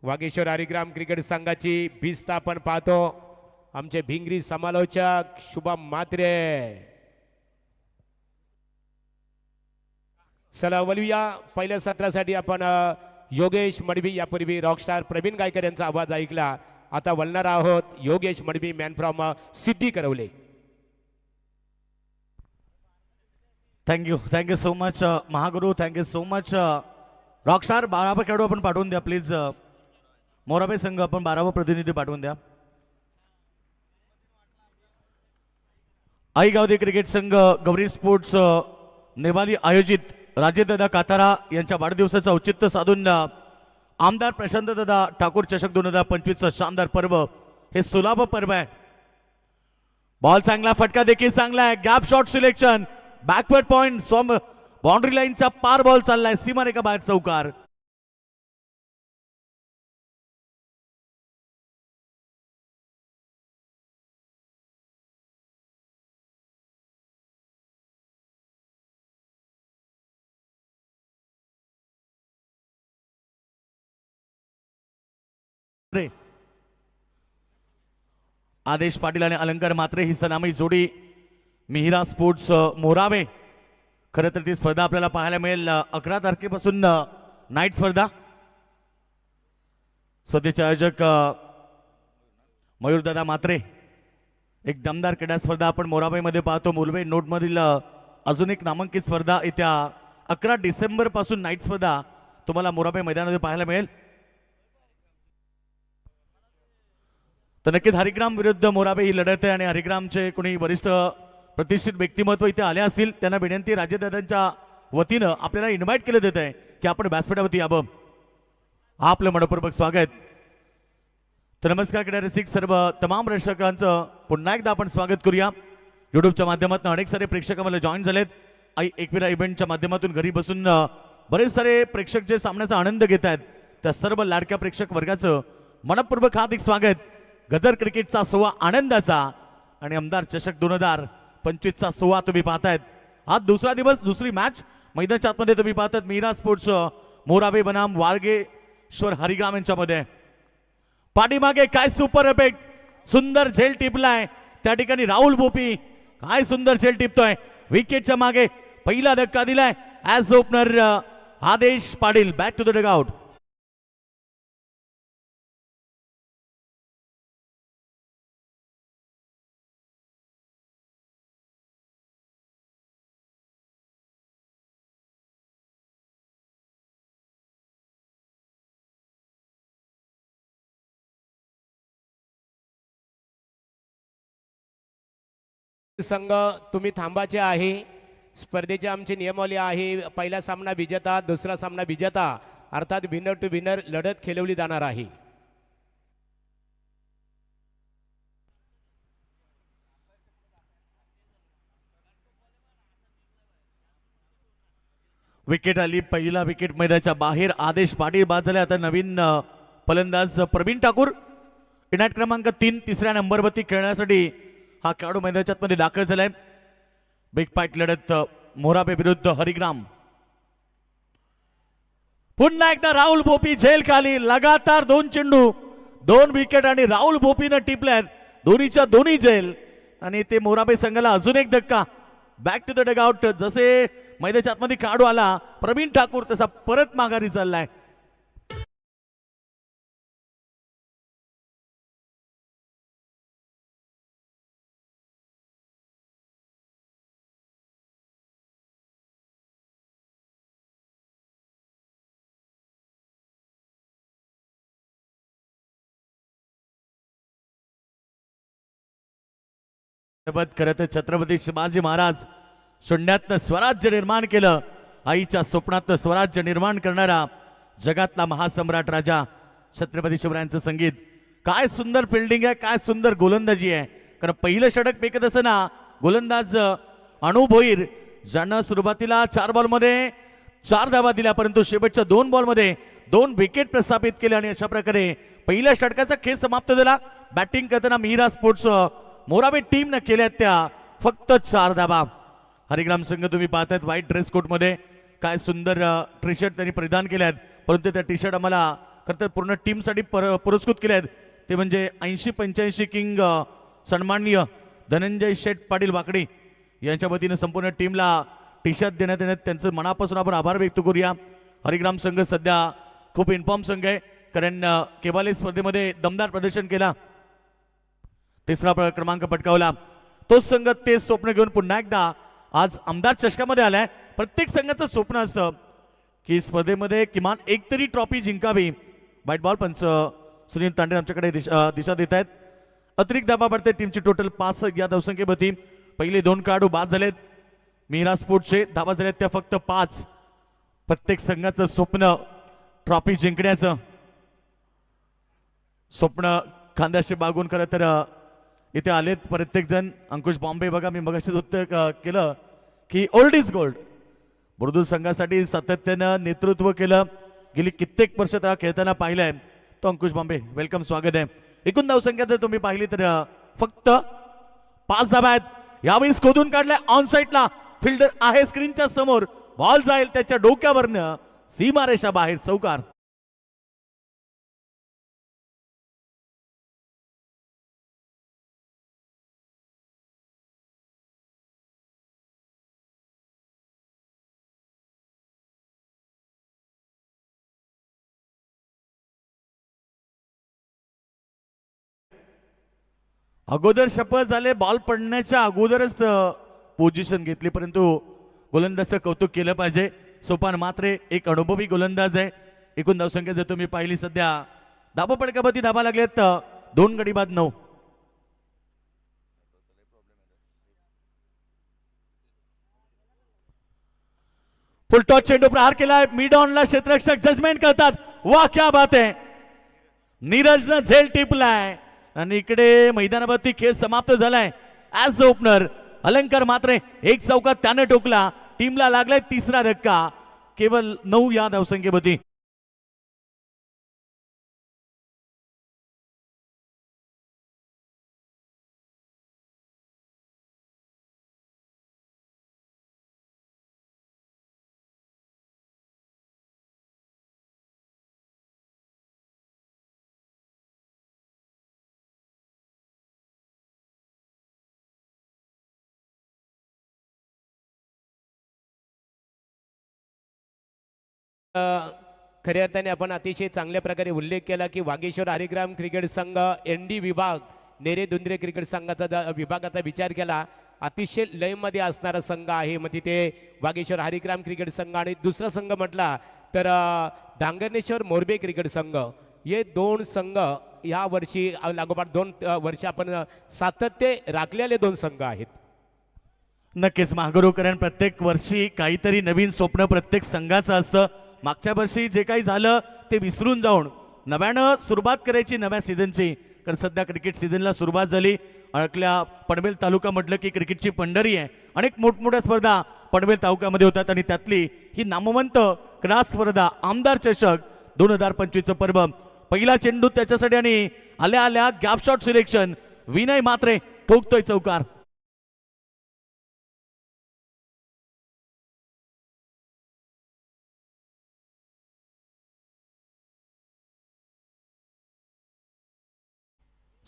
Vageshwar Harigram cricket संघाची भिस्त आपण पाहतो. आमचे भिंगरी समालोचक शुभम म्हात्रे. चला वळूया पहिल्या सत्रासाठी. आपण योगेश मडवी, यापूर्वी रॉकस्टार प्रवीण गायकर यांचा आवाज ऐकला. आता वळणार आहोत Yogesh Madvi, man from Siddhi Karavale. Thank you so much महागुरु. Thank you so much rockstar. 12वा खेळाडू आपण पाठवून द्या प्लीज. मोराबे संघ आपण 12वा प्रतिनिधी पाठवून द्या. आई गावदे क्रिकेट संघ गौरी स्पोर्ट्स नेवाली आयोजित राजेदादा कातारा यांच्या वाढदिवसाचं औचित्य साधून आमदार प्रशांतदादा ठाकूर चषक 2025 शानदार पर्व. हे सुलभ पर्व आहे. बॉल चांगला, फटका देखील चांगला आहे. Gap shot selection, backward point, boundary लाईनचा पार बॉल चाललाय, सीमारेखा बाहेर चौकार. आदेश पाटील आणि अलंकार म्हात्रे ही सलामी जोडी मिहिरा स्पोर्ट्स मोरावे. खरं तर ती स्पर्धा आपल्याला पाहायला मिळेल 11 तारखेपासून नाईट स्पर्धा. स्पर्धेचे आयोजक मयूरदादा म्हात्रे. एक दमदार क्रीडा स्पर्धा आपण मोरावेमध्ये पाहतो. मुलवे नोटमधील अजून एक नामांकित स्पर्धा येत्या 11 डिसेंबर पासून नाईट स्पर्धा तुम्हाला मोरावे मैदानामध्ये पाहायला मिळेल. तर नक्कीच हरिग्राम विरुद्ध मोराबे ही लढत आहे आणि हरिग्रामचे कोणी वरिष्ठ प्रतिष्ठित व्यक्तिमत्व इथे आले असतील त्यांना विनंती राजेदादांच्या वतीनं आपल्याला इन्व्हाइट केलं जात आहे की आपण व्यासपीठावरती यावं. आपलं मनपूर्वक स्वागत. तर नमस्कार क्रीडा रसिक सर्व तमाम प्रेक्षकांचं पुन्हा एकदा आपण स्वागत करूया. युट्यूबच्या माध्यमातून अनेक सारे प्रेक्षक आम्हाला जॉईन झालेत. आई एकविरा इव्हेंटच्या माध्यमातून घरी बसून बरेच सारे प्रेक्षक जे सामन्याचा आनंद घेत आहेत त्या सर्व लाडक्या प्रेक्षक वर्गाचं मनपूर्वक हार्दिक स्वागत. गजर क्रिकेटचा सोहळा आनंदाचा आणि आमदार चषक 2025चा सोहळा तुम्ही पाहतायत. हा दुसरा दिवस, दुसरी मॅच मैदानाच्या आतमध्ये तुम्ही पाहतात. मिहिरा स्पोर्ट्स मोराबे बनाम वाळगेश्वर हरिग्राम यांच्यामध्ये. पाठीमागे काय सुपर इफेक्ट, सुंदर झेल टिपलाय त्या ठिकाणी. राहुल भोपी काय सुंदर झेल टिपतोय. विकेटच्या मागे पहिला धक्का दिलाय as opener Aadesh Patil. Back to the dugout. संघ तुम्ही थांबायचे आहे. स्पर्धेचे आमचे नियमावली आहे. पहिला सामना विजेता, दुसरा सामना विजेता, अर्थात विनर टू विनर लढत खेळवली जाणार आहे. विकेट आली. पहिला विकेट मैदानाच्या बाहेर. आदेश पाटील बाद झाले. आता नवीन फलंदाज प्रवीण ठाकूर इनाट क्रमांक 3 तिसऱ्या नंबरवरती खेळण्यासाठी हा खेळाडू मैदानाच्या मध्ये दाखल झालाय. बिग फाईट लढत मोराबे विरुद्ध हरिग्राम. पुन्हा एकदा राहुल भोपी झेल खाली. लगातार 2 चेंडू 2 विकेट आणि राहुल भोपीनं टिपल्यात. दोन्हीच्या दोन्ही झेल आणि ते मोराबे संघाला अजून एक धक्का. Back to the dugout. जसे मैदानाच्या आतमध्ये खेळाडू आला प्रवीण ठाकूर तसा परत माघारी चाललाय. खरं तर छत्रपती शिवाजी महाराज शून्यातनं स्वराज्य निर्माण केलं. आईच्या स्वप्नात स्वराज्य निर्माण करणारा जगातला महासम्राट राजा छत्रपती शिवरायांचं संगीत. काय सुंदर फिल्डिंग आहे, काय सुंदर गोलंदाजी आहे. कारण पहिलं षटक फेकत असताना गोलंदाज अनु भोईर ज्यांना सुरुवातीला 4 बॉलमध्ये 4 धावा दिल्या परंतु शेवटच्या 2 बॉलमध्ये 2 विकेट प्रस्थापित केले आणि अशा प्रकारे पहिल्या षटकाचा खेळ समाप्त झाला. बॅटिंग करताना मिहिरा स्पोर्ट्स मोराबे टीमनं केल्यात त्या फक्त 4 धावा. हरिग्राम संघ तुम्ही पाहतायत व्हाईट ड्रेस कोट मध्ये. काय सुंदर टी शर्ट त्यांनी परिधान केल्यात परंतु त्या टी शर्ट आम्हाला खरं तर पूर्ण टीमसाठी पुरस्कृत केले आहेत ते म्हणजे 80-85 किंग सन्माननीय धनंजय शेठ पाटील वाकडी यांच्या वतीनं संपूर्ण टीमला टी शर्ट देण्यात येण्यात त्यांचं मनापासून आपण आभार व्यक्त करूया. हरिग्राम संघ सध्या खूप इन्फॉर्म संघ आहे, कारण केबाले स्पर्धेमध्ये दमदार प्रदर्शन केला, तिसरा क्रमांक पटकावला. तोच संघ ते स्वप्न घेऊन पुन्हा एकदा आज आमदार चषकामध्ये आलाय. प्रत्येक संघाचं स्वप्न असतं की स्पर्धेमध्ये किमान एक तरी ट्रॉफी जिंकावी. व्हाईट बॉल पंच सुनील तांडे आमच्याकडे दिशा देत आहेत. अतिरिक्त धाबा पडते टीमची टोटल 5 या धावसंख्येवरती. पहिले 2 खेळाडू बाद झालेत. मीरा स्पोर्ट्सचे धाबा झालेत त्या फक्त 5. प्रत्येक संघाचं स्वप्न ट्रॉफी जिंकण्याचं स्वप्न खांद्याशी बागून खरं तर इथे आलेत प्रत्येक जण. अंकुश बॉम्बे बघा, मी मगाशीच उत्तर केलं की ओल्ड इज गोल्ड. बुर्दूल संघासाठी सातत्यानं नेतृत्व केलं, गेली कित्येक वर्ष त्याला खेळताना पाहिलंय. तो अंकुश बॉम्बे, वेलकम, स्वागत आहे. एकूण धावसंख्या जर तुम्ही पाहिली तर फक्त 5 धाबा आहेत. यावेळी खोदून काढलाय ऑन साईडला, फिल्डर आहे स्क्रीनच्या समोर, बॉल जाईल त्याच्या डोक्यावरनं सीमारेषा बाहेर, चौकार. अगोदर शपथ झाले, बॉल पडण्याच्या अगोदरच पोझिशन घेतली, परंतु गोलंदाजचं कौतुक केलं पाहिजे. सोपान मात्रे एक अनुभवी गोलंदाज आहे. एकूण धावसंख्या जर तुम्ही पाहिली सध्या धाबा पडकापती धाबा लागलेत 2 गडी बाद 9. फुलटॉस चेंडू प्रहार केलाय, मिड ऑनला क्षेत्ररक्षक जजमेंट करतात. वा क्या बात आहे, नीरजनं झेल टिपलाय आणि इकडे मैदानावरती खेळ समाप्त झालाय. ऍज द ओपनर अलंकार मात्रे एक चौका त्यानं ठोकला. टीमला लागलाय तिसरा धक्का, केवळ 9 या धावसंख्येवरती. खऱ्या अर्थाने आपण अतिशय चांगल्या प्रकारे उल्लेख केला की वागेश्वर हरिग्राम क्रिकेट संघ एनडी विभाग नेरे दुंद्रे क्रिकेट संघाचा विभागाचा विचार केला, अतिशय लयमध्ये असणारा संघ आहे. मग तिथे वागेश्वर हरिग्राम क्रिकेट संघ आणि दुसरा संघ म्हटला तर डांगरनेश्वर मोरबे क्रिकेट संघ. हे 2 संघ या वर्षी लागोपाठ 2 वर्ष आपण सातत्य राखलेले 2 संघ आहेत. नक्कीच महागुरुकरण प्रत्येक वर्षी काहीतरी नवीन स्वप्न प्रत्येक संघाचं असतं. मागच्या वर्षी जे काही झालं ते विसरून जाऊन नव्यानं सुरुवात करायची नव्या सीझनची. कारण सध्या क्रिकेट सीझनला सुरुवात झाली. अडकल्या पनवेल तालुका म्हटलं की क्रिकेटची पंढरी आहे. अनेक मोठमोठ्या स्पर्धा पनवेल तालुक्यामध्ये होतात आणि त्यातली ही नामवंत क्रीडा स्पर्धा आमदार चषक 2025चं पर्व. पहिला चेंडू त्याच्यासाठी आणि आल्या आल्या गॅप शॉट सिलेक्शन, विनय मात्रे ठोकतोय चौकार.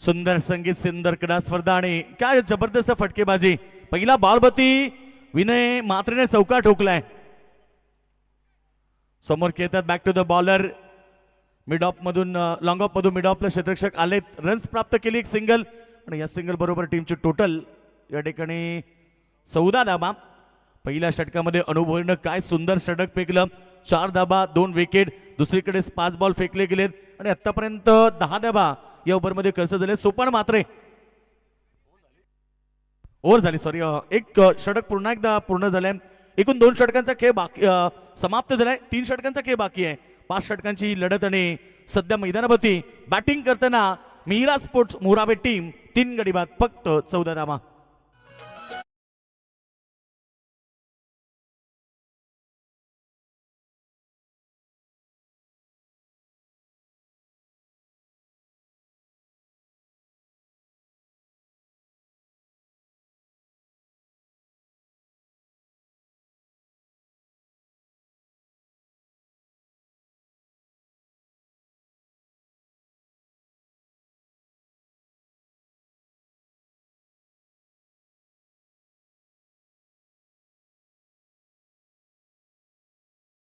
सुंदर संगीत, सुंदर क्रीडा स्पर्धा आणि काय जबरदस्त फटकेबाजी. पहिला बॉलवरती विनय मात्रेने चौकार ठोकलाय. समोर खेळतात back to the bowler. Mid off मधून लॉंग ऑफ मधून मिड ऑफला क्षेत्ररक्षक आलेत, रन्स प्राप्त केली, एक सिंगल आणि या सिंगल बरोबर टीमची टोटल या ठिकाणी 14 धाबा. पहिल्या षटकामध्ये अनुभवनं काय सुंदर षटक फेकलं, 4 धाबा 2 विकेट. दुसरीकडे 5 बॉल फेकले गेलेत आणि आतापर्यंत 10 धाबा या ओव्हरमध्ये खर्च झाले. सोपान मात्रे ओव्हर झाली, सॉरी, एक षटक पुन्हा एकदा पूर्ण झालंय. एकूण 2 षटकांचा खेळ बाकी समाप्त झालाय. 3 षटकांचा खेळ बाकी आहे. 5 षटकांची ही लढत आणि सध्या मैदानावरती बॅटिंग करताना मीरा स्पोर्ट्स मोराबे टीम 3 गडी बाद, फक्त 14 धाबा.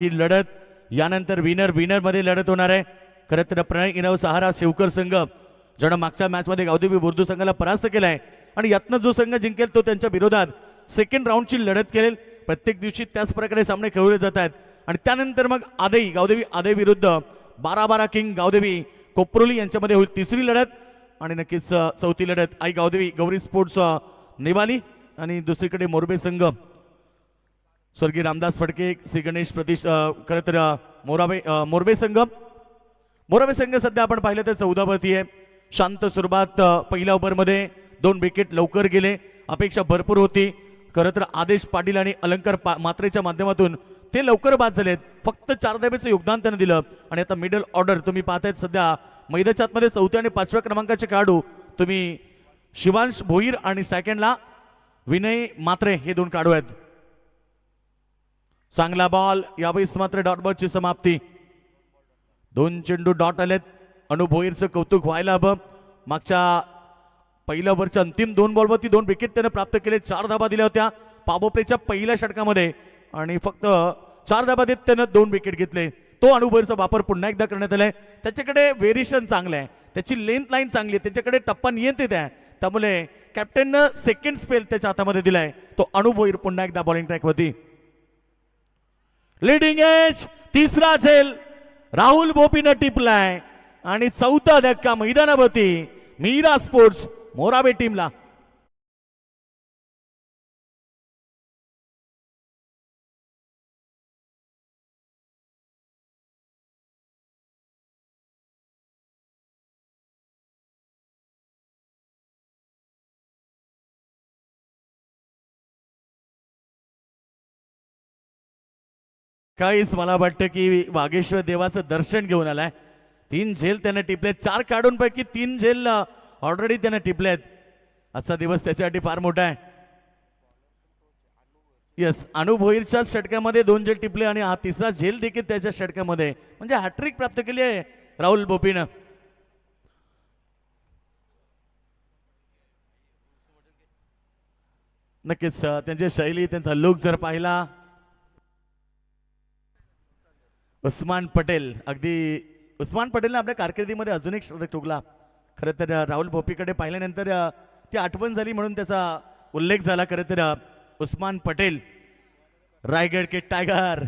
ही लढत यानंतर विनर मध्ये लढत होणार आहे. खरं तर प्रणय इनव सहारा शिवकर संघ ज्यानं मागच्या मॅच मध्ये गावदेवी बुर्दू संघाला परास्त केलाय आणि यातनं जो संघ जिंकेल तो त्यांच्या विरोधात सेकंड राऊंडची लढत खेळेल. प्रत्येक दिवशी त्याच प्रकारे सामने खेळवले जात आहेत आणि त्यानंतर मग गावदेवी आदई विरुद्ध 12-12 किंग गावदेवी कोपरोली यांच्यामध्ये होईल तिसरी लढत आणि नक्कीच चौथी लढत आई गावदेवी गौरी स्पोर्ट्स नेवाली आणि दुसरीकडे मोरबे संघ स्वर्गीय रामदास फडके श्री गणेश खरं तर मोरबे संघ सध्या आपण पाहिलं तर 14 वरती आहे. शांत सुरुवात पहिल्या ओव्हरमध्ये 2 विकेट लवकर गेले. अपेक्षा भरपूर होती. खरं तर आदेश पाटील आणि अलंकार मात्रेच्या माध्यमातून ते लवकर बाद झालेत. फक्त 4 धाब्याचं योगदान त्यानं दिलं आणि आता मिडल ऑर्डर तुम्ही पाहतायत सध्या मैदानाच्या आतमध्ये 4थ्या आणि 5व्या क्रमांकाचे खेळाडू तुम्ही शिवांश भोईर आणि सेकंडला विनय मात्रे हे 2 खेळाडू आहेत. चांगला बॉल यावेळेस मात्र डॉट बॉलची समाप्ती. 2 चेंडू डॉट आलेत. अनु भोईरचं कौतुक व्हायला हवं. मागच्या पहिल्या ओव्हरच्या अंतिम 2 बॉलवरती 2 विकेट त्यानं प्राप्त केले. 4 धाबा दिल्या होत्या पाबोप्लेच्या पहिल्या षटकामध्ये आणि फक्त 4 धाबा देत त्यानं 2 विकेट घेतले. तो अनु भोईरचा वापर पुन्हा एकदा करण्यात आलाय. त्याच्याकडे व्हेरिएशन चांगलं आहे. त्याची लेंथ लाईन चांगली आहे. त्याच्याकडे टप्पा नियंत्रित आहे. त्यामुळे कॅप्टननं सेकंड स्पेल त्याच्या हातामध्ये दिलाय. तो अनु भोईर पुन्हा एकदा बॉलिंग ट्रॅकवरती. लीडिंग एज तिसरा झेल राहुल भोपीनं टिपलाय आणि 4था धक्का मैदानावरती मीरा स्पोर्ट्स मोराबे टीमला. काहीच मला वाटतं की वागेश्वर देवाचं दर्शन घेऊन आलाय. 3 झेल त्याने टिपलेत. 4 काढूनपैकी 3 झेल ऑलरेडी त्याने टिपलेत. आजचा दिवस त्याच्यासाठी फार मोठा आहे. यस अनु भोईरच्या षटकामध्ये 2 झेल टिपले आणि हा तिसरा झेल देखील त्याच्या षटकामध्ये म्हणजे हॅट्रिक प्राप्त केली आहे राहुल भोपीनं. नक्कीच त्यांची शैली त्यांचा लुक जर पाहिला उस्मान पटेल आपल्या कारकिर्दीमध्ये अजून एक शतक ठोकला. खरं तर राहुल भोपीकडे पाहिल्यानंतर ती आठवण झाली म्हणून त्याचा उल्लेख झाला. खरं तर उस्मान पटेल रायगड के टायगर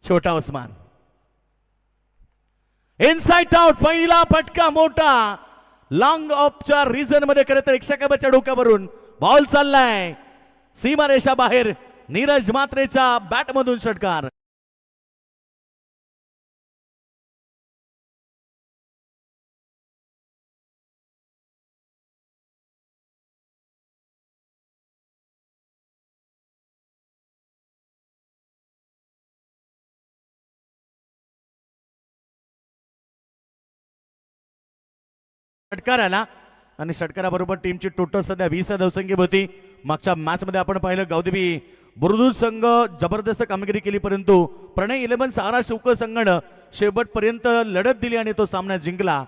छोटा उस्मान इनसाइड आउट. पहिला फटका मोठा लॉंग ऑफच्या रिझन मध्ये. खरं तर एकशकाबाच्या डोक्यावरून बॉल चाललाय सीमारेषा बाहेर. नीरज मात्रेच्या बॅटमधून षटकार. षटकार आला आणि षटकाराबरोबर टीमची टोटल सध्या 20 धावसंख्या होती. मागच्या मॅच मध्ये आपण पाहिलं गावदेवी बुर्दू संघ जबरदस्त कामगिरी केली परंतु प्रणय 11 सहारा शिवकर संघानं शेवटपर्यंत लढत दिली आणि तो सामना जिंकला.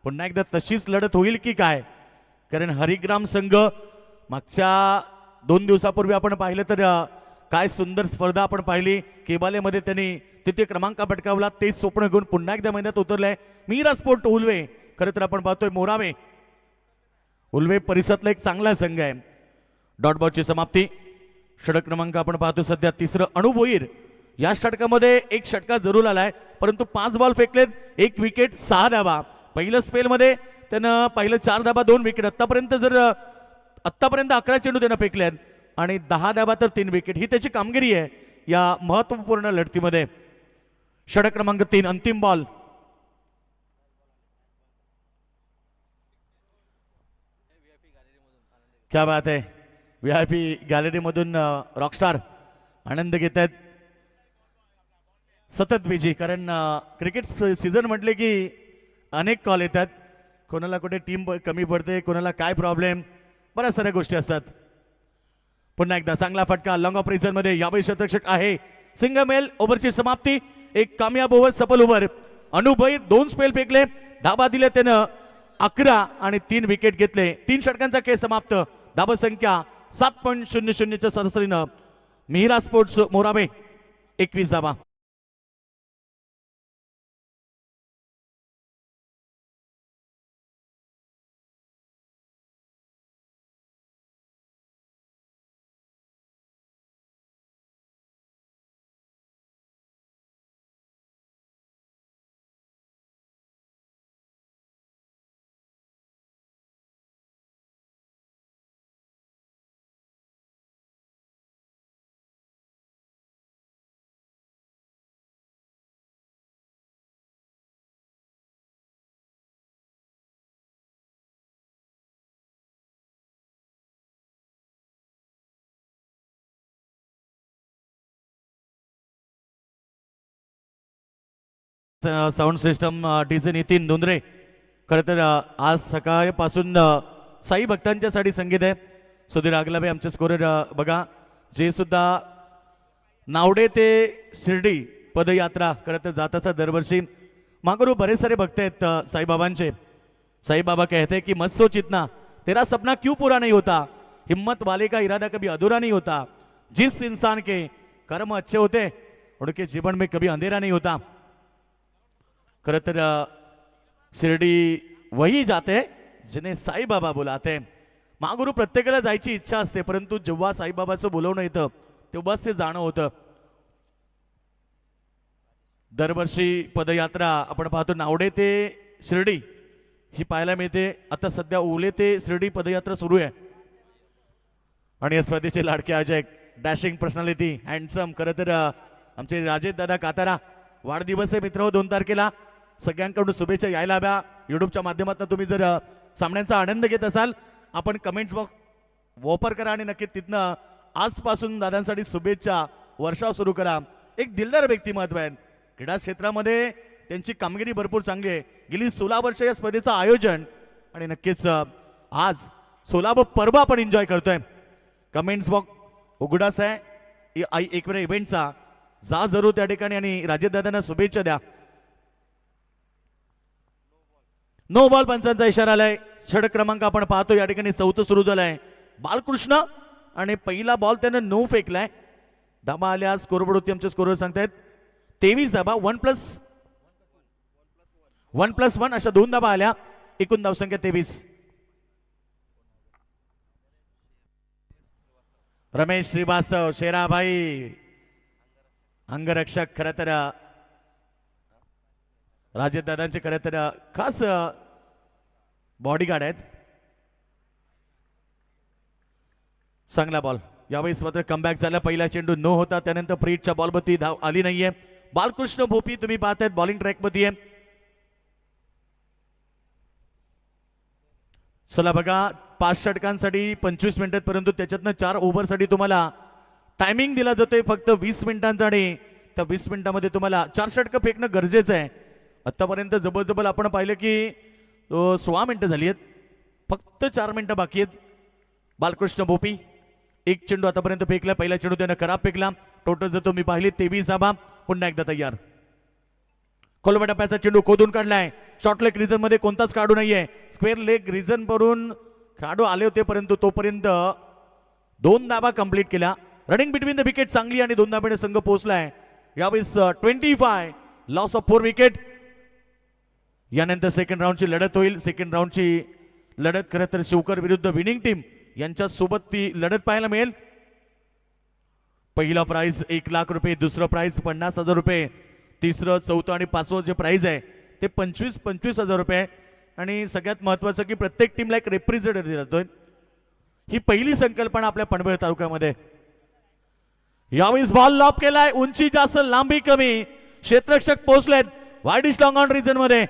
पुन्हा एकदा तशीच लढत होईल की काय कारण हरिग्राम संघ मागच्या 2 दिवसापूर्वी आपण पाहिलं तर काय सुंदर स्पर्धा आपण पाहिली. केबालेमध्ये त्यांनी तृतीय क्रमांक पटकावला. तेच स्वप्न घेऊन पुन्हा एकदा मैदानात उतरलंय मीरा स्पोर्ट उल्वे. खरं तर आपण पाहतोय मोरावे उल्वे परिसरातला एक चांगला संघ आहे. डॉट बॉलची समाप्ती. षटक क्रमांक आपण पाहतो सध्या तिसरं अनु भोईर. या षटकामध्ये एक षटका जरूर आलाय परंतु 5 बॉल फेकलेत. 1 विकेट 6 धाबा. पहिलं स्पेलमध्ये त्यानं पहिलं 4 धाबा 2 विकेट. आतापर्यंत 11 चेंडू त्यानं फेकलेत आणि 10 धाबा तर 3 विकेट. ही त्याची कामगिरी आहे या महत्वपूर्ण लढतीमध्ये. षटक क्रमांक 3 अंतिम बॉल. क्या बात है. VIP गॅलरी मधून रॉकस्टार आनंद घेत आहेत. सतत बिजी कारण क्रिकेट सीझन म्हटले की अनेक कॉल येतात. कोणाला कुठे टीम कमी पडते कोणाला काय प्रॉब्लेम बऱ्याच साऱ्या गोष्टी असतात. पुन्हा एकदा चांगला फटका लॉंग ऑफ रिझन मध्ये यावेळी शतरक्षक आहे सिंगमेल. ओव्हरची समाप्ती. एक कामयाब ओव्हर सफल ओव्हर. अनु भोईर 2 स्पेल फेकले. धाबा दिले त्यानं 11 आणि 3 विकेट घेतले. 3 षटकांचा खेळ समाप्त. धाबा संख्या 7.00च्या सरासरीनं मिहिरा स्पोर्ट्स मोराबे 21 धावा. Sound system DJ Nitin Dhundre. खरं तर आज सकाळपासून साई भक्तांच्यासाठी संगीत आहे. सुधीर आगलाबे आमचे स्कोरर बघा, जे सुद्धा नावडे ते शिर्डी पदयात्रा खरं तर जात असतात दरवर्षी. मागरू बरेच सारे भक्त आहेत साईबाबांचे. साईबाबा कहते कि मत सोच इतना, तेरा सपना क्यों पूरा नहीं होता, हिम्मत वाले का इरादा कभी अधूरा नहीं होता, जिस इंसान के कर्म अच्छे होते उनके जीवन में कभी अंधेरा नहीं होता. खरं तर शिर्डी वही जाते जिने साईबाबा बुलाते. मागुरू प्रत्येकाला जायची इच्छा असते, परंतु जेव्हा साईबाबाचं बोलवणं येतं तेव्हाच ते जाणं होतं. दरवर्षी पदयात्रा आपण पाहतो नावडे ते शिर्डी ही पाहायला मिळते. आता सध्या ओले ते शिर्डी पदयात्रा सुरू आहे. आणि या स्पर्धेचे लाडके आयोजक डॅशिंग पर्सनॅलिटी हँडसम खरं तर आमचे राजेश दादा कातारा. वाढदिवस आहे मित्र 2 तारखेला. सगळ्यांकडून शुभेच्छा यायला हव्या. युट्यूबच्या माध्यमातून तुम्ही जर सामन्यांचा आनंद घेत असाल आपण कमेंट्स बॉक्स वापर करा आणि नक्की तिथनं आजपासून दादांसाठी शुभेच्छा वर्षाव सुरू करा. एक दिलदार व्यक्तिमत्व आहे. क्रीडा क्षेत्रामध्ये त्यांची कामगिरी भरपूर चांगली आहे. गेली 16 वर्ष या स्पर्धेचं आयोजन आणि नक्कीच आज 16व पर्व आपण एन्जॉय करतोय. कमेंट्स बॉक्स उघडाच आहे एक वेळ इव्हेंटचा. जा जरूर त्या ठिकाणी आणि राजेश दादांना शुभेच्छा द्या. नो बॉल पंचांचा इशारा आलाय. षटक क्रमांक आपण पाहतो या ठिकाणी 4थं सुरू झालंय. बालकृष्ण आणि पहिला बॉल त्यानं नो फेकलाय. धाबा आल्या स्कोरबोर्ड होती आमचे स्कोरर सांगतायत 23 धाबा. 1+1 अशा 2 धाबा आल्या. एकूण धावसंख्या 23. रमेश श्रीवास्तव शेराभाई अंगरक्षक खरं तर राजेश दादांचे खरं तर खास बॉडीगार्ड आहेत. चांगला बॉल यावेळेस मात्र कमबॅक झाला. पहिला चेंडू नो होता, त्यानंतर फ्रीटच्या बॉलवरती धाव आली नाहीये. बालकृष्ण भोपी तुम्ही पाहतायत बॉलिंग ट्रॅकमध्ये आहे. चला बघा 5 षटकांसाठी 25 मिनिटात, परंतु त्याच्यातनं 4 ओव्हरसाठी तुम्हाला टायमिंग दिला जातोय फक्त 20 मिनिटांसाठी. त्या 20 मिनिटांमध्ये तुम्हाला 4 षटकं फेकणं गरजेचं आहे. आतापर्यंत जबरजबर आपण पाहिलं की 16 मिनिटं झाली आहेत, फक्त 4 मिनिटं बाकी आहेत. बालकृष्ण भोपी एक चेंडू आतापर्यंत फेकला. पहिला चेंडू त्यानं खराब फेकला. टोटल जर तुम्ही पाहिली 23 धाबा. पुन्हा एकदा तयार. खोलवा टप्प्याचा चेंडू खोदून काढलाय. शॉर्ट लेग रिझन मध्ये कोणताच काढू नाहीये. स्क्वेअर लेग रिझन वरून खेळाडू आले होते, परंतु तोपर्यंत 2 धाबा कंप्लीट केल्या. रनिंग बिटवीन द विकेट चांगली आणि 2 धाब्याने संघ पोहोचलाय. यावेळेस 25 लॉस ऑफ 4 विकेट. यानंतर सेकंड राऊंडची लढत होईल. सेकंड राऊंडची लढत खरं तर शिवकर विरुद्ध विनिंग टीम यांच्या सोबत ती लढत पाहायला मिळेल. पहिला प्राइज 1 लाख रुपये, दुसरं प्राइज 50,000 रुपये, तिसरं चौथं आणि 5वं जे प्राइज आहे ते 25,000 रुपये. आणि सगळ्यात महत्वाचं की प्रत्येक टीमला एक रिप्रेझेंटेटिव्ह दिला जातोय. ही पहिली संकल्पना आपल्या पनवेल तालुक्यामध्ये. यावेळेस बॉल लॉप केलाय. उंची जास्त लांबी कमी. क्षेत्ररक्षक पोहोचलेत वाईडिश लॉंग ऑन रिजन मध्ये.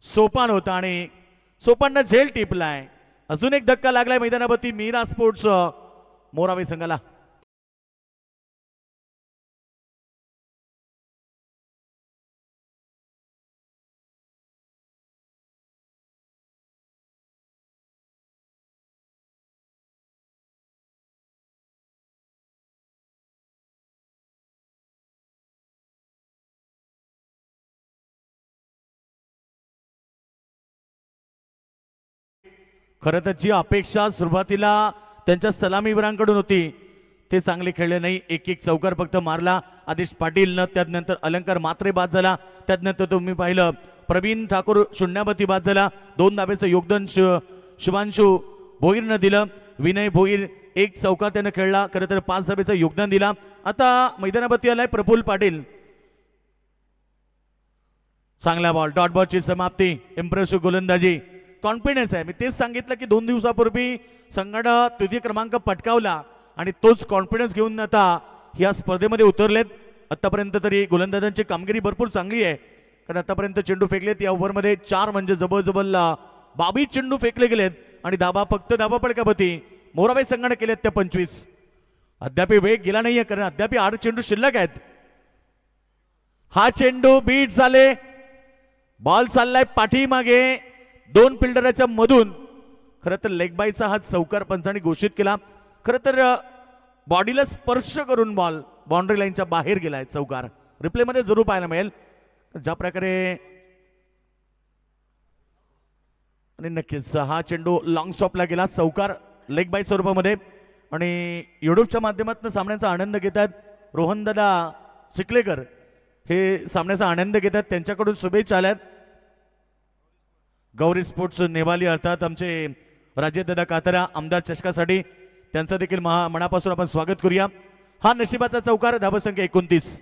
सोपान होता आणि सोपाननं झेल टिपलाय. अजून एक धक्का लागलाय मैदानावरती मीरा स्पोर्ट्स मोरावे संघाला. खरं तर जी अपेक्षा सुरुवातीला त्यांच्या सलामीवीरांकडून होती ते चांगले खेळले नाही. एक एक चौकार फक्त मारला आदेश पाटीलनं. त्यानंतर अलंकार मात्रे बाद झाला. त्यानंतर तुम्ही पाहिलं प्रवीण ठाकूर शून्यावती बाद झाला. 2 धाब्याचं योगदान शुभांशु भोईरनं दिलं. विनय भोईर एक चौकार त्यानं खेळला. खरं तर 5 धाब्याचं योगदान दिला. आता मैदानावरती आलाय प्रफुल्ल पाटील. चांगला बॉल, डॉट बॉलची समाप्ती. इम्प्रेसिव्ह गोलंदाजी, कॉन्फिडन्स आहे. मी तेच सांगितलं की 2 दिवसापूर्वी संघानं तृतीय क्रमांक पटकावला आणि तोच कॉन्फिडन्स घेऊन आता या स्पर्धेमध्ये उतरलेत. आतापर्यंत तरी गोलंदाजांची कामगिरी भरपूर चांगली आहे. कारण आतापर्यंत चेंडू फेकलेत या ओव्हरमध्ये 4 म्हणजे जबरजबल 22 चेंडू फेकले गेलेत आणि फक्त धाबा पडकापती मोराबाई संघाने केलेत त्या 25. अद्याप वेग गेला नाहीये कारण अद्याप 8 चेंडू शिल्लक आहेत. हा चेंडू बीट झाले. बॉल चाललाय पाठीमागे 2 फिल्डरच्या मधून. खरं तर लेग बायचा हा चौकार पंचांनी घोषित केला. खरं तर बॉडीला स्पर्श करून बॉल बाउंड्री लाईनच्या बाहेर गेलाय. चौकार रिप्लेमध्ये जरूर पाहायला मिळेल. ज्या प्रकारे आणि नक्कीच हा चेंडू लॉंग स्टॉपला गेला. चौकार लेग बाय स्वरूपामध्ये. आणि युट्यूबच्या माध्यमातून सामन्याचा आनंद घेतात रोहनदादा चिखलेकर. हे सामन्याचा आनंद घेतात. त्यांच्याकडून शुभेच्छा आल्यात. गौरी स्पोर्ट्स नेवाली अर्थात आमचे राजेशदादा कातरा आमदार चषकासाठी त्यांचं देखील मनापासून आपण स्वागत करूया. हा नशिबाचा चौकार. धावसंख्या 29.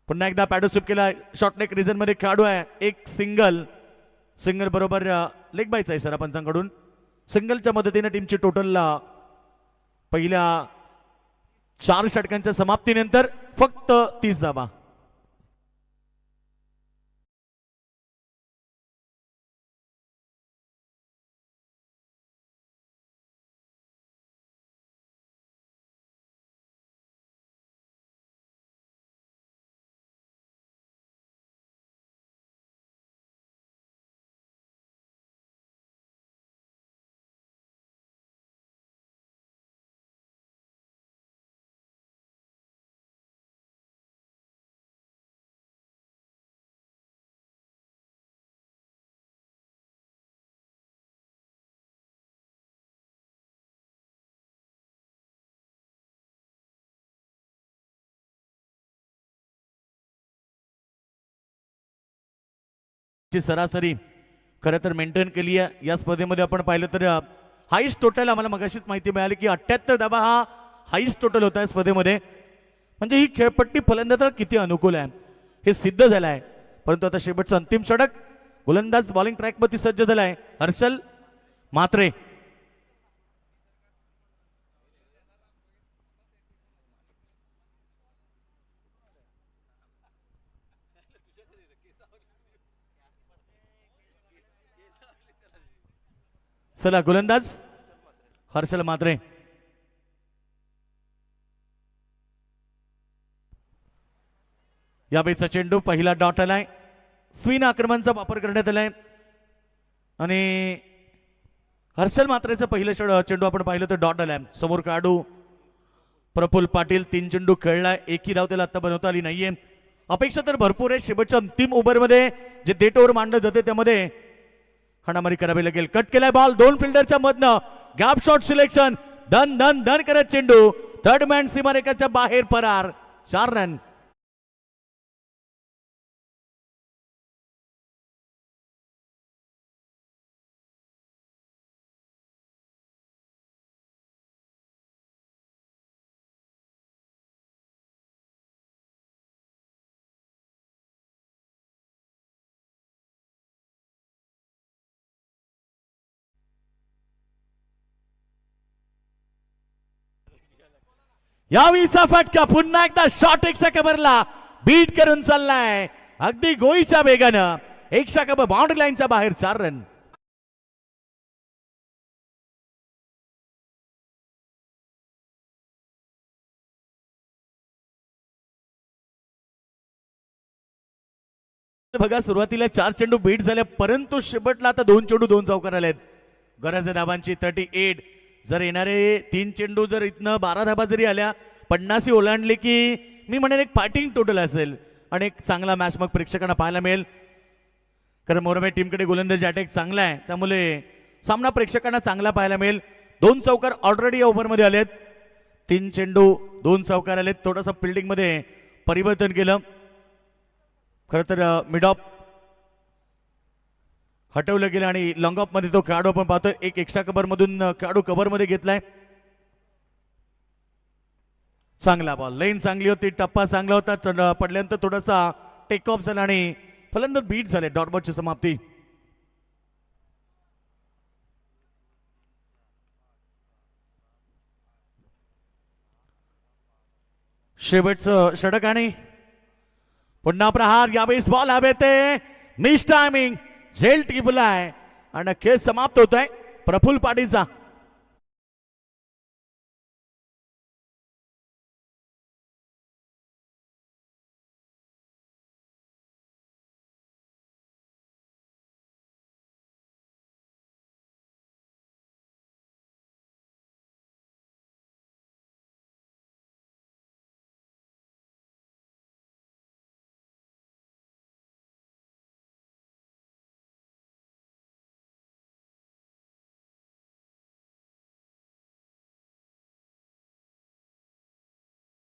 पुन्हा एकदा पॅडोस्विप केला. शॉर्टनेक रिजन मध्ये खेळाडू आहे. एक सिंगल बरोबर लेग बायचा आहे सर पंचांकडून. सिंगलच्या मदतीने टीमची टोटल पहिल्या 4 षटकांच्या समाप्तीनंतर फक्त 30 धावा. ची सरासरी खरं तर मेंटेन केली आहे या स्पर्धेमध्ये. आपण पाहिलं तर हाईस्ट टोटल आम्हाला मगाशीच माहिती मिळाली की 78 धाबा हा हाईस्ट टोटल होता या स्पर्धेमध्ये. म्हणजे ही खेळपट्टी फलंदाजाला किती अनुकूल आहे हे सिद्ध झालं आहे. परंतु आता शेवटचं अंतिम षटक. गोलंदाज बॉलिंग ट्रॅकवरती सज्ज झालाय हर्षल म्हात्रे. चला गोलंदाज हर्षल म्हात्रे. या बेचा चेंडू पहिला डॉट आलाय. स्विन आक्रमणाचा वापर करण्यात आलाय आणि हर्षल म्हात्रेचं पहिलं चेंडू आपण पाहिलं तर डॉट आलाय. समोर खेळाडू प्रफुल्ल पाटील 3 चेंडू खेळलाय. एकही धाव त्याला आता बनवता आली नाहीये. अपेक्षा तर भरपूर आहे. शेवटच्या अंतिम ओव्हरमध्ये जे डेट ओव्हर मांडलं जाते त्यामध्ये हाणामारी करावी लागेल. कट केलाय बॉल 2 फिल्डरच्या मधनं. Gap shot selection. धन धन धन करत चेंडू थर्ड मॅन सीमारेखाच्या बाहेर फरार. 4 रन. यावीचा फटका पुन्हा एकदा शॉट एकशा कव्हरला बीट करून चाललाय अगदी गोळीच्या वेगानं. एकशा कव्हर बाउंड्री लाईनच्या बाहेर. 4 रन. बघा सुरुवातीला 4 चेंडू बीट झाले परंतु शेवटला आता 2 चेंडू 2 चौकार आलेत. गरज धाबांची 38. जर येणारे 3 चेंडू जर इथनं 12 धाबा जरी आल्या 50 ओलांडले की मी म्हणेन एक फायटिंग टोटल असेल आणि एक चांगला मॅच मग प्रेक्षकांना पाहायला मिळेल. कारण मोराबाई टीमकडे गोलंदाजी अटॅक चांगला आहे त्यामुळे सामना प्रेक्षकांना चांगला पाहायला मिळेल. 2 चौकार ऑलरेडी ओव्हरमध्ये आलेत. 3 चेंडू 2 चौकार आले. थोडंसं फिल्डिंग मध्ये परिवर्तन केलं. खरं तर मिड ऑफ हटवलं गेलं आणि लॉंग ऑफ मध्ये तो खेळाडू आपण पाहतोय. एक एक्स्ट्रा कव्हर मधून खेळाडू कव्हर मध्ये घेतलाय. चांगला बॉल, लेन चांगली होती, टप्पा चांगला होता. पडल्यानंतर थोडासा टेक ऑफ झाला आणि फलंदाज बीट झाले. डॉट बॉलची समाप्ती. शेवटचं षटक आणि पुन्हा प्रहार. यावेळेस बॉल हवेत, मिस टायमिंग, झेल टिपलाय आणि खेळ समाप्त होत आहे प्रफुल्ल पाटीलचा.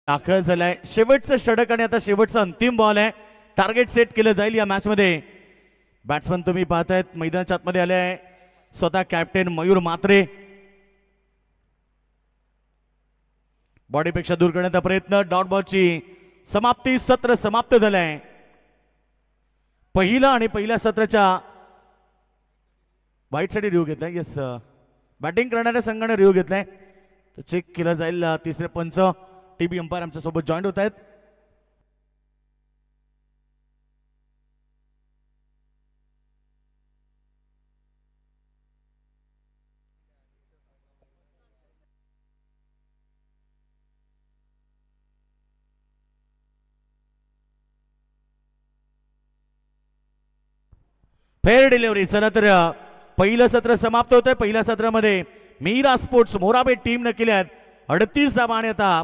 दाखल झालाय शेवटचं षटक आणि आता शेवटचा अंतिम बॉल आहे. टार्गेट सेट केलं जाईल या मॅच मध्ये. बॅट्समन तुम्ही पाहतायत मैदानाच्या आतमध्ये आले आहे. स्वतः कॅप्टन मयूर म्हात्रे. बॉडीपेक्षा दूर करण्याचा प्रयत्न. डॉट बॉलची समाप्ती. सत्र समाप्त झालंय. पहिल्या सत्राच्या वाईट साठी रिव्ह्यू घेतलाय. येस, बॅटिंग करणाऱ्या संघाने रिव्ह्यू घेतलाय. चेक केला जाईल. तिसरे पंच टीबी अंपायर आमच्या सोबत जॉईन होत आहेत. Fair delivery. चला तर पहिलं सत्र समाप्त होत आहे. पहिल्या सत्रामध्ये मीरा स्पोर्ट्स मोराबे टीम न केल्यात 38 धावा आणि आता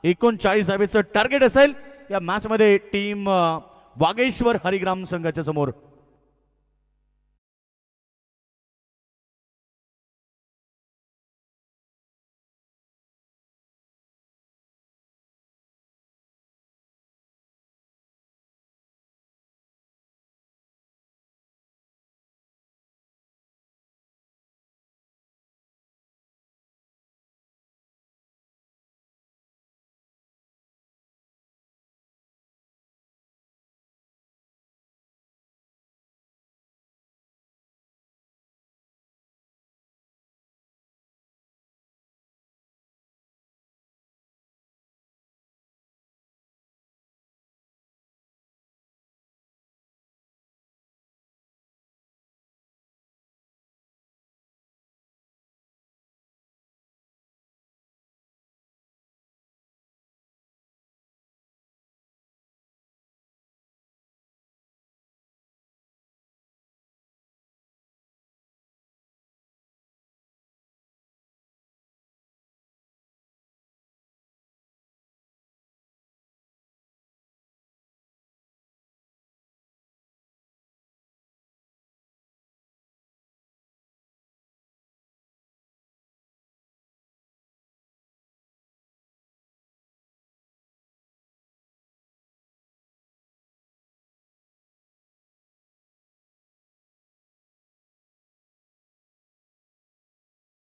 39 धावेचं टार्गेट असेल या मॅच मध्ये टीम वागेश्वर हरिग्राम संघाच्या समोर.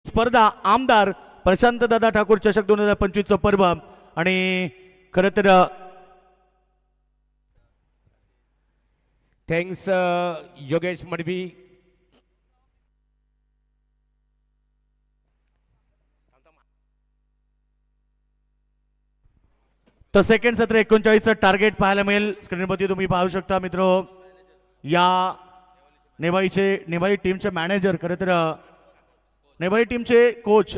स्पर्धा आमदार प्रशांत दादा ठाकूर चषक 2025 चं पर्व आणि खरं तर थँक्स योगेश मडवी. तर सेकंड सत्र 39चं टार्गेट पाहायला मिळेल. स्क्रीनवरती तुम्ही पाहू शकता मित्र. या नेवाळी टीमचे मॅनेजर खरं तर नेवाळी टीमचे कोच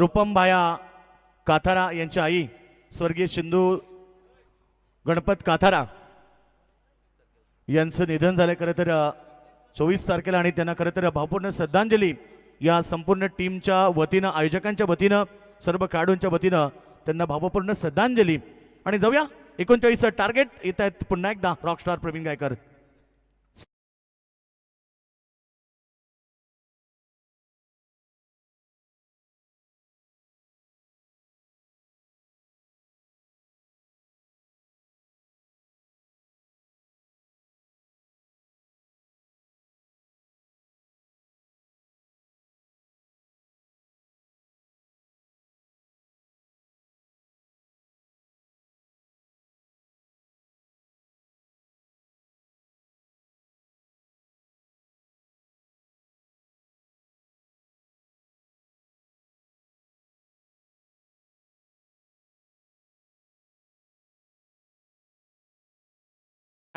रुपम भाया काथारा यांची आई स्वर्गीय सिंधू गणपत काथारा यांचं निधन झालं खरं तर 24 तारखेला. आणि त्यांना खरं तर भावपूर्ण श्रद्धांजली या संपूर्ण टीमच्या वतीनं, आयोजकांच्या वतीनं, सर्व खेळाडूंच्या वतीनं त्यांना भावपूर्ण श्रद्धांजली. आणि जाऊया 39चं टार्गेट येत आहेत पुन्हा एकदा रॉकस्टार प्रवीण गायकर.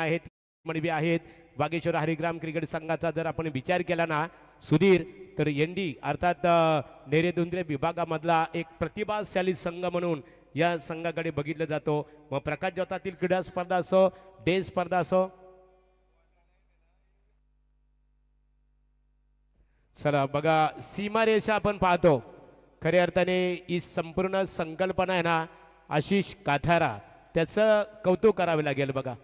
आहेत म्हणबी आहेत. वागेश्वर हरिग्राम क्रिकेट संघाचा जर आपण विचार केला ना सुधीर, तर एनडी अर्थात नेरेदुंद्रे विभागामधला एक प्रतिभाशाली संघ म्हणून या संघाकडे बघितलं जातो. मग प्रकाश जोतातील क्रीडा स्पर्धा असो, डे स्पर्धा असो. चला बघा, सीमारेषा आपण पाहतो. खऱ्या अर्थाने ही संपूर्ण संकल्पना आहे ना, आशिष काथारा त्याचं कौतुक करावे लागेल बघा.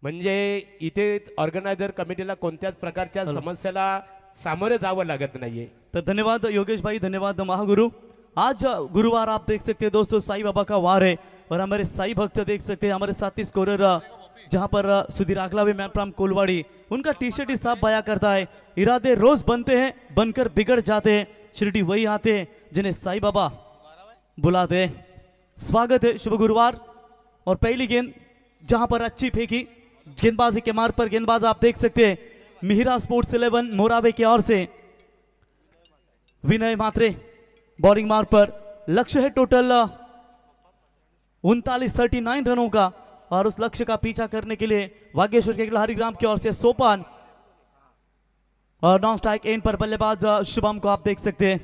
म्हणजे इथे ऑर्गनायझर कमिटीला कोणत्याच प्रकारच्या समस्याला सामोरं जावं लागत नाहीये. तो धन्यवाद योगेश भाई, धन्यवाद महागुरु। आज गुरुवार आप देख सकते हैं दोस्तों, साईं बाबा का वार है और हमारे साई भक्त देख सकते हैं, हमारे साथी स्कोरर जहां पर सुधीर आगलावे मैन फ्रॉम कोलवाड़ी, उनका टी शर्ट ही साफ बया करता है, इरादे रोज बनते हैं बनकर बिगड़ जाते हैं, शिरडी वही आते हैं जिन्हें साईं बाबा बुलाते हैं। स्वागत है, शुभ गुरुवार। और पहली गेंद जहां पर अच्छी फेंकी, गेंदबाजी के मार्ग पर गेंदबाज आप देख सकते हैं मिहिरा स्पोर्ट्स 11 मोराबे की ओर से विनय मात्रे बॉलिंग मार्ग पर। लक्ष्य है टोटल 39 रनों का और उस लक्ष्य का पीछा करने के लिए वागेश्वर के हरिग्राम की ओर से सोपान और नॉन स्ट्राइक एंड पर बल्लेबाज शुभम को आप देख सकते हैं।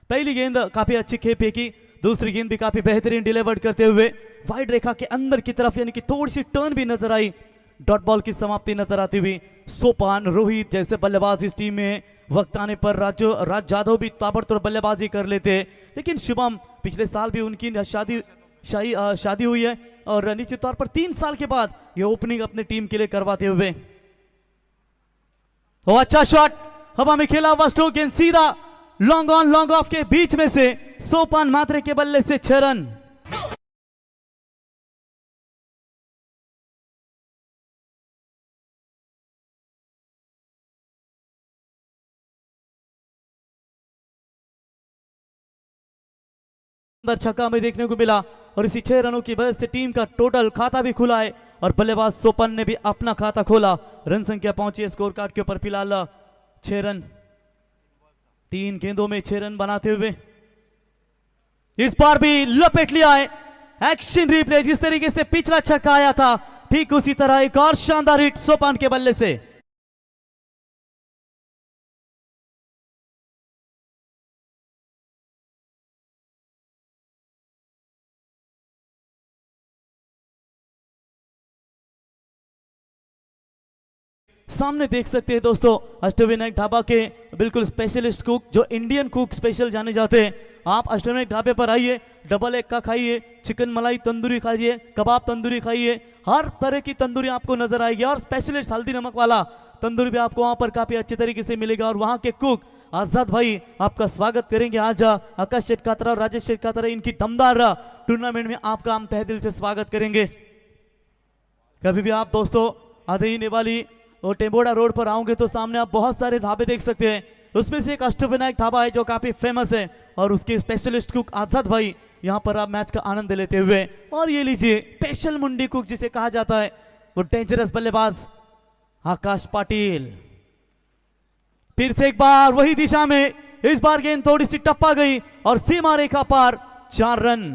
पहली गेंद काफी अच्छी खेप फेंकी, दूसरी गेंद भी काफी बेहतरीन डिलीवर्ड करते हुए वाइड रेखा के अंदर की तरफ, यानी कि थोड़ी सी टर्न भी नजर आई, डॉट बॉल की समाप्ति नजर आती हुई। सोपान, रोहित जैसे बल्लेबाज इस टीम में वक्त आने पर राज जाधव भी ताबड़तोड़ बल्लेबाजी कर लेते, लेकिन शुभम पिछले साल भी उनकी शादी हुई है और निश्चित तौर पर 3 साल के बाद ये ओपनिंग अपने टीम के लिए करवाते हुए। अच्छा शॉट हवा में खेला हुआ स्ट्रोक गेंद सीधा long on long off K beach में से सोपान मात्रे के बल्ले से 6 रन। छक्का में देखने को मिला और इसी 6 रनों की वजह से टीम का टोटल खाता भी खुला है और बल्लेबाज सोपन ने भी अपना खाता खोला। रन संख्या पहुंची है स्कोर कार्ड के ऊपर फिलहाल 6 रन, 3 गेंदों में 6 रन बनाते हुए। इस बार भी लपेट लिया है, एक्शन रिप्ले, जिस तरीके से पिछला छक्का आया था ठीक उसी तरह एक और शानदार हिट सोपान के बल्ले से। सामने देख सकते हैं दोस्तों अष्टविनायक ढाबा के बिल्कुल स्पेशलिस्ट कुक, जो इंडियन कुक स्पेशल जाने जाते हैं। आप अष्टविनायक ढाबे पर आइए, डबल एग का खाइए, चिकन मलाई तंदूरी खाइए, कबाब तंदूरी खाइए, हर तरह की तंदूरी आपको नजर आएगी और स्पेशलिस्ट हल्दी नमक वाला तंदूरी भी आपको वहां पर काफी अच्छे तरीके से मिलेगा। और वहां के कुक आजाद भाई आपका स्वागत करेंगे। आज आकाश शेटकातरा और राजेश शेटकातरा इनकी दमदार टूर्नामेंट में आपका हम तहे दिल से स्वागत करेंगे। कभी भी आप दोस्तों आधे नेवाली और टेम्बोड़ा रोड पर आओगे तो सामने आप बहुत सारे ढाबे देख सकते हैं, उसमें से एक अष्टविनायक ढाबा है जो काफी फेमस है और उसके स्पेशलिस्ट कुक आजाद भाई यहां पर आप मैच का आनंद लेते हुए। और ये लीजिए स्पेशल मुंडी कुक जिसे कहा जाता है, वो डेंजरस बल्लेबाज आकाश पाटिल। फिर से एक बार वही दिशा में, इस बार गेंद थोड़ी सी टप्पा गई और सीमा रेखा पार 4 रन।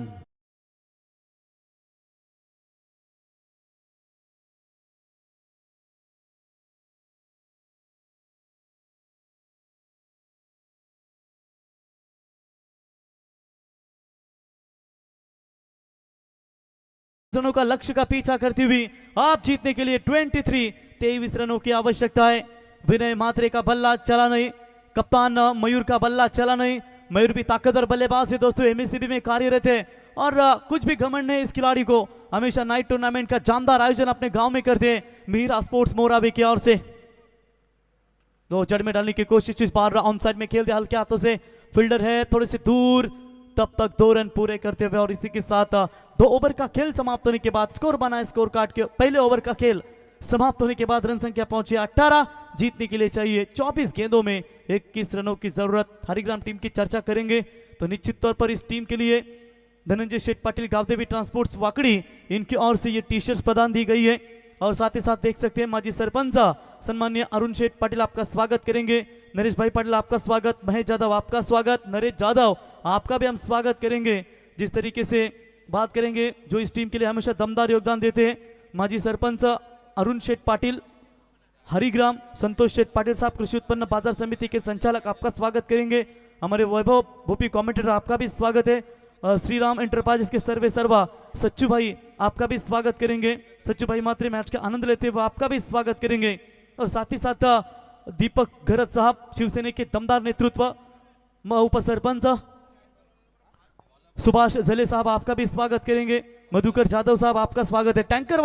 रनों का लक्ष्य का पीछा करती हुई आप जीतने के लिए 23 रनों की आवश्यकता है। विनय मात्रे का बल्ला चला नहीं, कप्तान मयूर का बल्ला चला नहीं। मयूर भी ताकतवर बल्लेबाज है दोस्तों, एमएससीबी में कार्यरत है और कुछ भी घमंड नहीं इस खिलाड़ी को। हमेशा नाइट टूर्नामेंट का जानदार आयोजन अपने गांव में करते हैं मीरा स्पोर्ट्स मोराबे की ओर से। दो जड़ में डालने की कोशिश, इस बार ऑन साइड में खेल दिया हल्के हाथों से, फील्डर है थोड़े से दूर, तब तक 2 रन पूरे करते हुए। और इसी के साथ 2 ओवर का खेल समाप्त होने के बाद स्कोर बना है स्कोर कार्ड के। पहले ओवर का खेल समाप्त होने के बाद रन संख्या पहुंची 18, जीतने के लिए चाहिए 24 गेंदों में 21 रनों की जरूरत। हरिग्राम टीम की चर्चा करेंगे तो निश्चित तौर पर इस टीम के लिए धनंजय शेठ पाटिल गावदेवी ट्रांसपोर्ट्स वाकड़ी, इनकी ओर से ये टी शर्ट प्रदान दी गई है। और साथ ही साथ देख सकते हैं माजी सरपंच सम्मान्य अरुण शेठ पाटिल आपका स्वागत करेंगे। नरेश भाई पाटिल आपका स्वागत, महेश जाधव आपका स्वागत, नरेश जाधव आपका भी हम स्वागत करेंगे। जिस तरीके से बात करेंगे जो इस टीम के लिए हमेशा दमदार योगदान देते हैं, माजी सरपंच अरुण शेठ पाटिल, हरिग्राम संतोष शेठ पाटिल साहब कृषि उत्पन्न बाजार समिति के संचालक, आपका स्वागत करेंगे। हमारे वैभव भूपी कमेंटेटर, आपका भी स्वागत है। श्री राम एंटरप्राइजेस के सर्वे सर्वा सच्चू भाई, आपका भी स्वागत करेंगे। सच्चू भाई मात्र मैच का आनंद लेते हुए आपका भी स्वागत करेंगे। और साथ ही साथ दीपक घरत साहब, शिवसेना के दमदार नेतृत्व, उपसरपंच सुभाष जले साहब, आपका भी स्वागत करेंगे। मधुकर जाधव साहब, आपका स्वागत है। टैंकर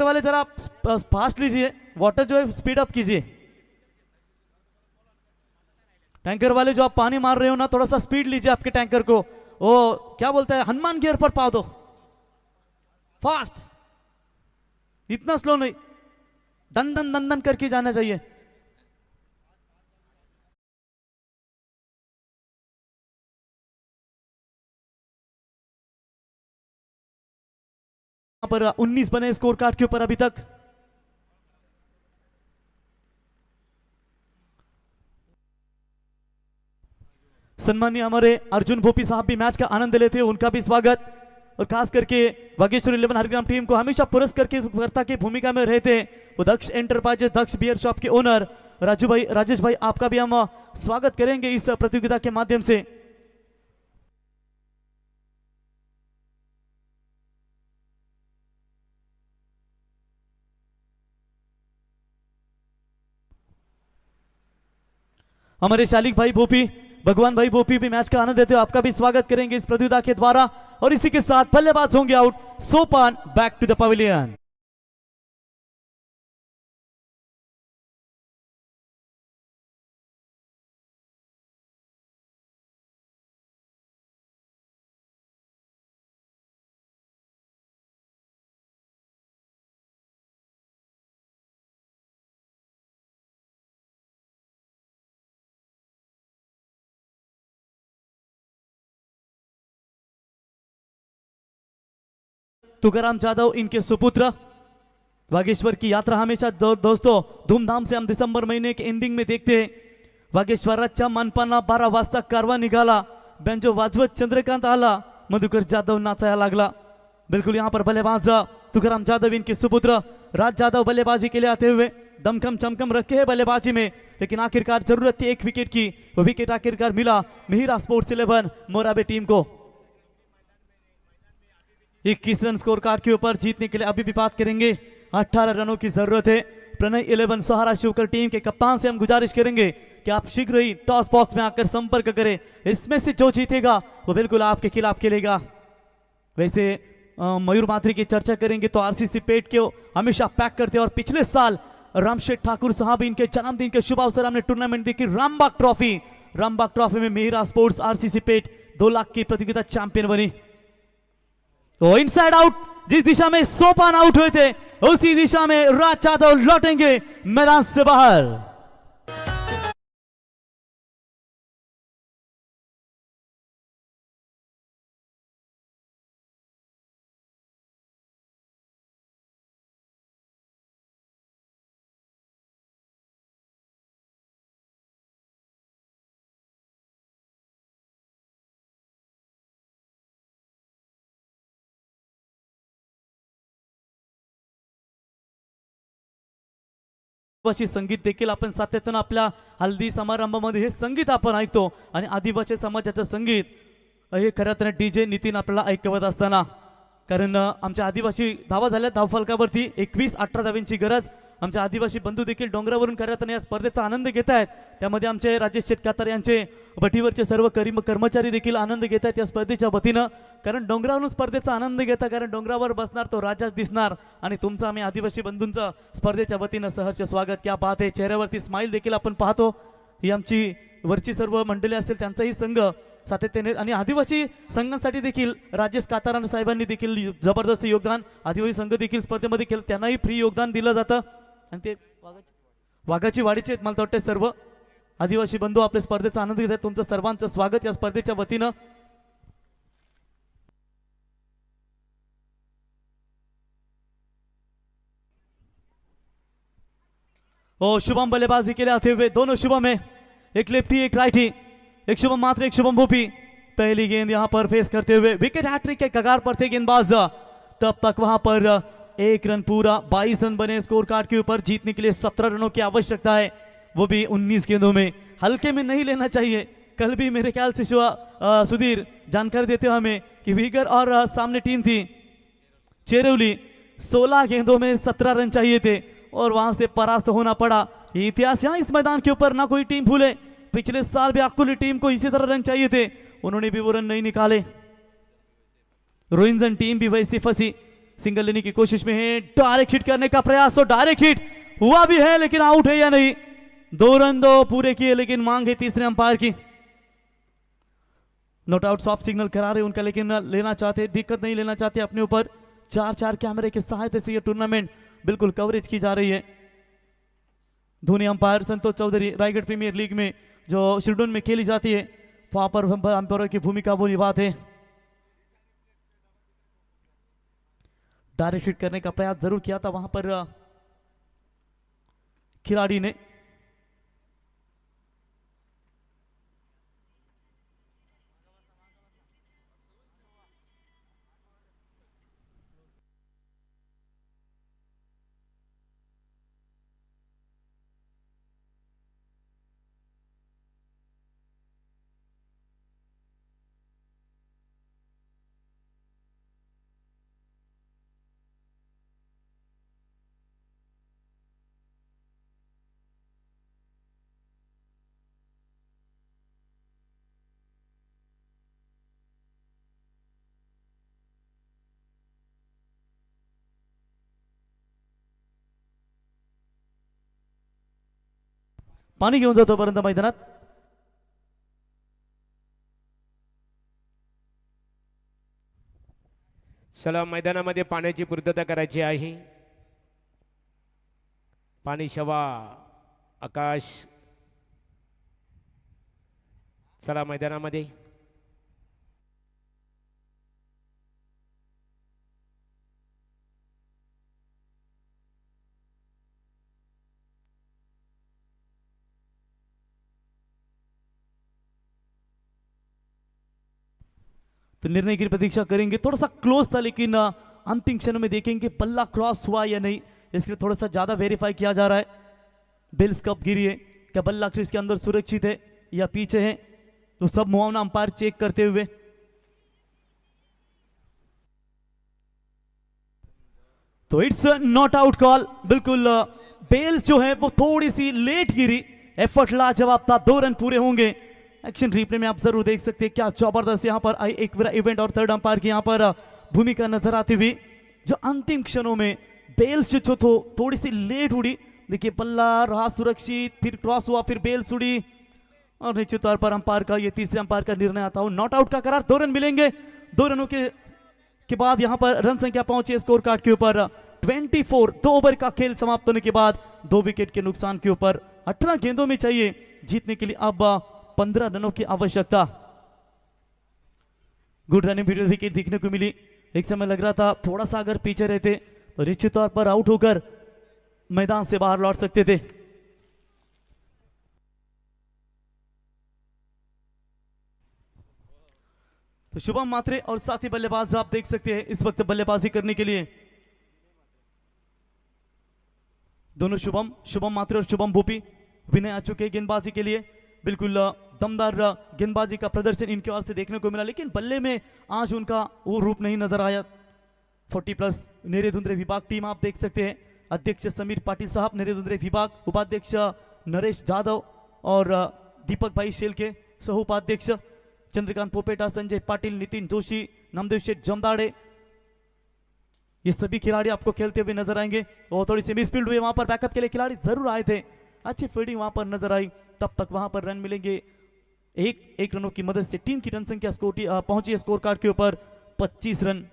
वाले जरा फास्ट लीजिए, वाटर जो है स्पीड अप कीजिए। टैंकर वाले जो आप पानी मार रहे हो ना, थोड़ा सा स्पीड लीजिए आपके टैंकर को। वो क्या बोलता है, हनुमान गियर पर पा दो, फास्ट, इतना स्लो नहीं, दन दन दन दन करके जाना चाहिए। पर 19 बने स्कोर कार्ड के ऊपर अभी तक। सम्मानीय हमारे अर्जुन भोपी साहब भी मैच का आनंद लेते हैं, उनका भी स्वागत। और खास करके वागेश्वर 11 हरिग्राम टीम को हमेशा पुरस्कार के कर्ता की भूमिका में रहते वो दक्ष एंटरप्राइजेस, दक्ष बियर शॉप के ओनर राजेश भाई, आपका भी हम स्वागत करेंगे इस प्रतियोगिता के माध्यम से। हमारे शालिक भाई भोपी, भगवान भाई भोपी भी मैच का आनंद लेते हो, आपका भी स्वागत करेंगे इस प्रतियोगिता के द्वारा। और इसी के साथ बल्लेबाज होंगे out. Sopan back to the pavilion. Tukaram Jadhav इनके सुपुत्र। वागेश्वर की यात्रा हमेशा दोस्तों धूमधाम से हम दिसंबर महीने के एंडिंग में देखते हैं। वागेश्वराच्या मनपाना 12 वाजता कारवा निघाला, बेंजो वाजवत चंद्रकांत आला, मधुकर जाधव नाचाया लागला। बिल्कुल यहाँ पर बल्लेबाज तुकाराम जाधव इनके सुपुत्र राज जाधव बल्लेबाजी के लिए आते हुए दमखम चमकम रखे हैं बल्लेबाजी में, लेकिन आखिरकार जरूरत थी एक विकेट की, वो विकेट आखिरकार मिला मिहिरा स्पोर्ट्स 11 मोराबे टीम को। 21 रन स्कोर कार्ड के ऊपर जीतने के लिए अभी भी बात करेंगे, 18 रनों की जरूरत है। प्रणय 11 सहारा शिवकर टीम के कप्तान से हम गुजारिश करेंगे कि आप शीघ्र ही टॉस बॉक्स में आकर संपर्क करें, इसमें से जो जीतेगा वो बिल्कुल आपके खिलाफ खेलेगा। वैसे मयूर माथुरी की चर्चा करेंगे तो आरसीसी पेट के हमेशा पैक करते हैं, और पिछले साल रामशेठ ठाकुर साहब इनके जन्मदिन के शुभ अवसर हमने टूर्नामेंट देखी रामबाग ट्रॉफी में मेहरा स्पोर्ट्स आरसीसी पेट 2 लाख की प्रतियोगिता चैंपियन बनी। तो इनसाइड आउट, जिस दिशा में सोपान आउट हुए थे उसी दिशा में राज जाधव लौटेंगे मैदान से बाहर। आदिवासी संगीत देखील आपण सातत्यानं आपल्या हल्दी समारंभामध्ये हे संगीत आपण ऐकतो, आणि आदिवासी समाजाचं संगीत हे खरं तर डीजे नितीन आपल्याला ऐकवत असताना, कारण आमच्या आदिवासी धावा झाल्या धावफलकावरती 21-18 धावांची गरज। आमचे आदिवासी बंधू देखील डोंगरावरून खरं या स्पर्धेचा आनंद घेत आहेत, त्यामध्ये आमचे राजेश शेटकातर यांचे भटीवरचे सर्व कर्मचारी देखील आनंद घेत आहेत या स्पर्धेच्या वतीनं, कारण डोंगरावरून स्पर्धेचा आनंद घेता, कारण डोंगरावर बसणार तो राजाच दिसणार, आणि तुमचं आम्ही आदिवासी बंधूंचं स्पर्धेच्या वतीनं सहर्ष स्वागत। क्या बात आहे, चेहऱ्यावरती स्माइल देखील आपण पाहतो। ही आमची वरची सर्व मंडळी असेल त्यांचाही संघ सातत्याने, आणि आदिवासी संघांसाठी देखील राजेश कातारान साहेबांनी देखील जबरदस्त योगदान, आदिवासी संघ देखील स्पर्धेमध्ये केलं, त्यांनाही फ्री योगदान दिलं जातं, आणि ते वाघाची वाडीचे आहेत। मला वाटतं सर्व आदिवासी बंधू आपल्या स्पर्धेचा आनंद घेत आहेत, तुमचं सर्वांचं स्वागत या स्पर्धेच्या वतीनं। ओ शुभम बल्लेबाजी के लिए आते हुए, दोनों शुभम है, एक लेफ्टी एक राइटी, एक शुभम मात्र एक शुभम भूपी। पहली गेंद यहां पर फेस करते हुए विकेट हैट्रिक के कगार पर थे गेंदबाज, तब तक वहां पर 1 रन पूरा, 22 रन बने स्कोर कार्ड के ऊपर। जीतने के लिए 17 रनों की आवश्यकता है, वो भी 19 गेंदों में। हल्के में नहीं लेना चाहिए। कल भी मेरे ख्याल से सुधीर जानकारी देते हुए हमें कि विगर और सामने टीम थी चेरौली, 16 गेंदों में 17 रन चाहिए थे और वहां से परास्त होना पड़ा। ये इतिहास यहाँ इस मैदान के ऊपर ना कोई टीम भूले। पिछले साल भी अकुली टीम को इसी तरह रन चाहिए थे, उन्होंने भी वो रन नहीं निकाले। रोइंजन टीम भी वैसी फंसी, सिंगल लेने की कोशिश में है, डायरेक्ट हिट करने का प्रयास, और डायरेक्ट हिट हुआ भी है, लेकिन आउट है या नहीं। 2 रन दो पूरे किए, लेकिन मांग है तीसरे अंपायर की। नॉट आउट सॉफ्ट सिग्नल करा रहे उनका, लेकिन लेना चाहते, दिक्कत नहीं लेना चाहते अपने ऊपर। 4 कैमरे के सहायता से ये टूर्नामेंट बिल्कुल कवरेज की जा रही है। Dhoni umpire Santosh Choudhary, Raigad premier league में जो शिरडोन में खेली जाती है, वहां पर अंपायरों की भूमिका वो निभाते हैं। डायरेक्ट हिट करने का प्रयास जरूर किया था वहां पर खिलाड़ी ने। पाणी घेऊन जातो पर्यंत मैदानात। चला मैदानामध्ये पाण्याची पूर्तता करायची आहे। पाणी शवा आकाश, चला मैदानामध्ये। तो निर्णय की प्रतीक्षा करेंगे। थोड़ा सा क्लोज था, लेकिन अंतिम क्षण में देखेंगे पल्ला क्रॉस हुआ या नहीं, इसलिए थोड़ा सा ज्यादा वेरीफाई किया जा रहा है। बेल्स कब गिरी है, क्या बल्ला क्रीज के अंदर सुरक्षित है या पीछे है, तो सब मुआवना अंपायर चेक करते हुए। तो इट्स नॉट आउट कॉल। बिल्कुल बेल्स जो है वो थोड़ी सी लेट गिरी, एफर्ट लाजवाब था, 2 रन पूरे होंगे। एक्शन रिप्ले में आप जरूर देख सकते हैं क्या जबरदस्त यहाँ पर एक इवेंट और थर्ड अंपायर की यहाँ पर भूमिका नजर आती हुई। जो अंतिम क्षणों में बेल्स जो थोड़ी सी लेट उड़ी, देखिए बल्ला रहा सुरक्षित, फिर क्रॉस हुआ, फिर बेल्स उड़ी, और निश्चित तौर पर अंपायर का ये तीसरे अंपायर का निर्णय आता हो। नॉट आउट का करार, 2 रन मिलेंगे। 2 रनों के बाद यहाँ पर रन संख्या पहुंची स्कोर कार्ड के ऊपर 24। 2 ओवर का खेल समाप्त होने के बाद 2 विकेट के नुकसान के ऊपर 18 गेंदों में चाहिए जीतने के लिए अब 15 रनों की आवश्यकता। गुड रनिंग विकेट देखने को मिली। एक समय लग रहा था थोड़ा सा अगर पीछे रहते तो निश्चित तौर पर आउट होकर मैदान से बाहर लौट सकते थे। तो शुभम मात्रे और साथी बल्लेबाज आप देख सकते हैं इस वक्त बल्लेबाजी करने के लिए दोनों शुभम मात्रे और शुभम भूपी विनय आ चुके गेंदबाजी के लिए। बिल्कुल दमदार गेंदबाजी का प्रदर्शन इनके ओर से देखने को मिला, लेकिन बल्ले में आज उनका वो रूप नहीं नजर आया। 40+ नेरेधुंद्रे विभाग टीम आप देख सकते हैं। अध्यक्ष समीर पाटिल साहब नेरेधुंद्रे विभाग, उपाध्यक्ष नरेश जाधव और दीपक भाई शेलके, सह उपाध्यक्ष चंद्रकांत पोपेटा, संजय पाटिल, नितिन जोशी, नामदेव शेठ जमदाड़े, ये सभी खिलाड़ी आपको खेलते हुए नजर आएंगे। और थोड़ी सी मिसफील्ड हुई, वहां पर बैकअप के लिए खिलाड़ी जरूर आए थे, अच्छी फील्डिंग वहां पर नजर आई। तब तक वहां पर रन मिलेंगे एक रनों की मदद से। टीम की रन संख्या पहुंची है स्कोर कार्ड के ऊपर 25 रन।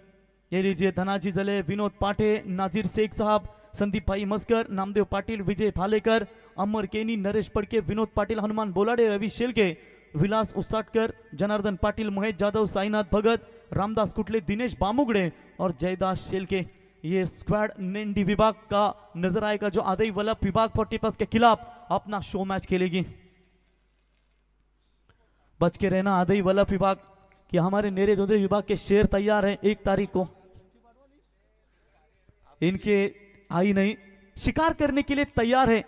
ये लीजिए धनाजी जले, विनोद पाटे, नाजिर शेख साहब, संदीप भाई मस्कर, नामदेव पाटिल, विजय भालेकर, अमर केनी, नरेश पड़के, विनोद पाटिल, हनुमान बोलाडे, रवि शेलके, विलास उसाटकर, जनार्दन पाटिल, महेश जाधव, साईनाथ भगत, रामदास कुटले, दिनेश बामुगड़े और जयदास शेलके। ये स्क्वाड नेंडी विभाग का नजर आएगा जो आदई वल्लभ विभाग 40+ के खिलाफ अपना शो मैच खेलेगी। बच के रहना आदई वल्लभ विभाग कि हमारे नेरेधुंद्रे विभाग के शेर तैयार हैं 1 तारीख को। इनके आई नहीं, शिकार करने के लिए तैयार है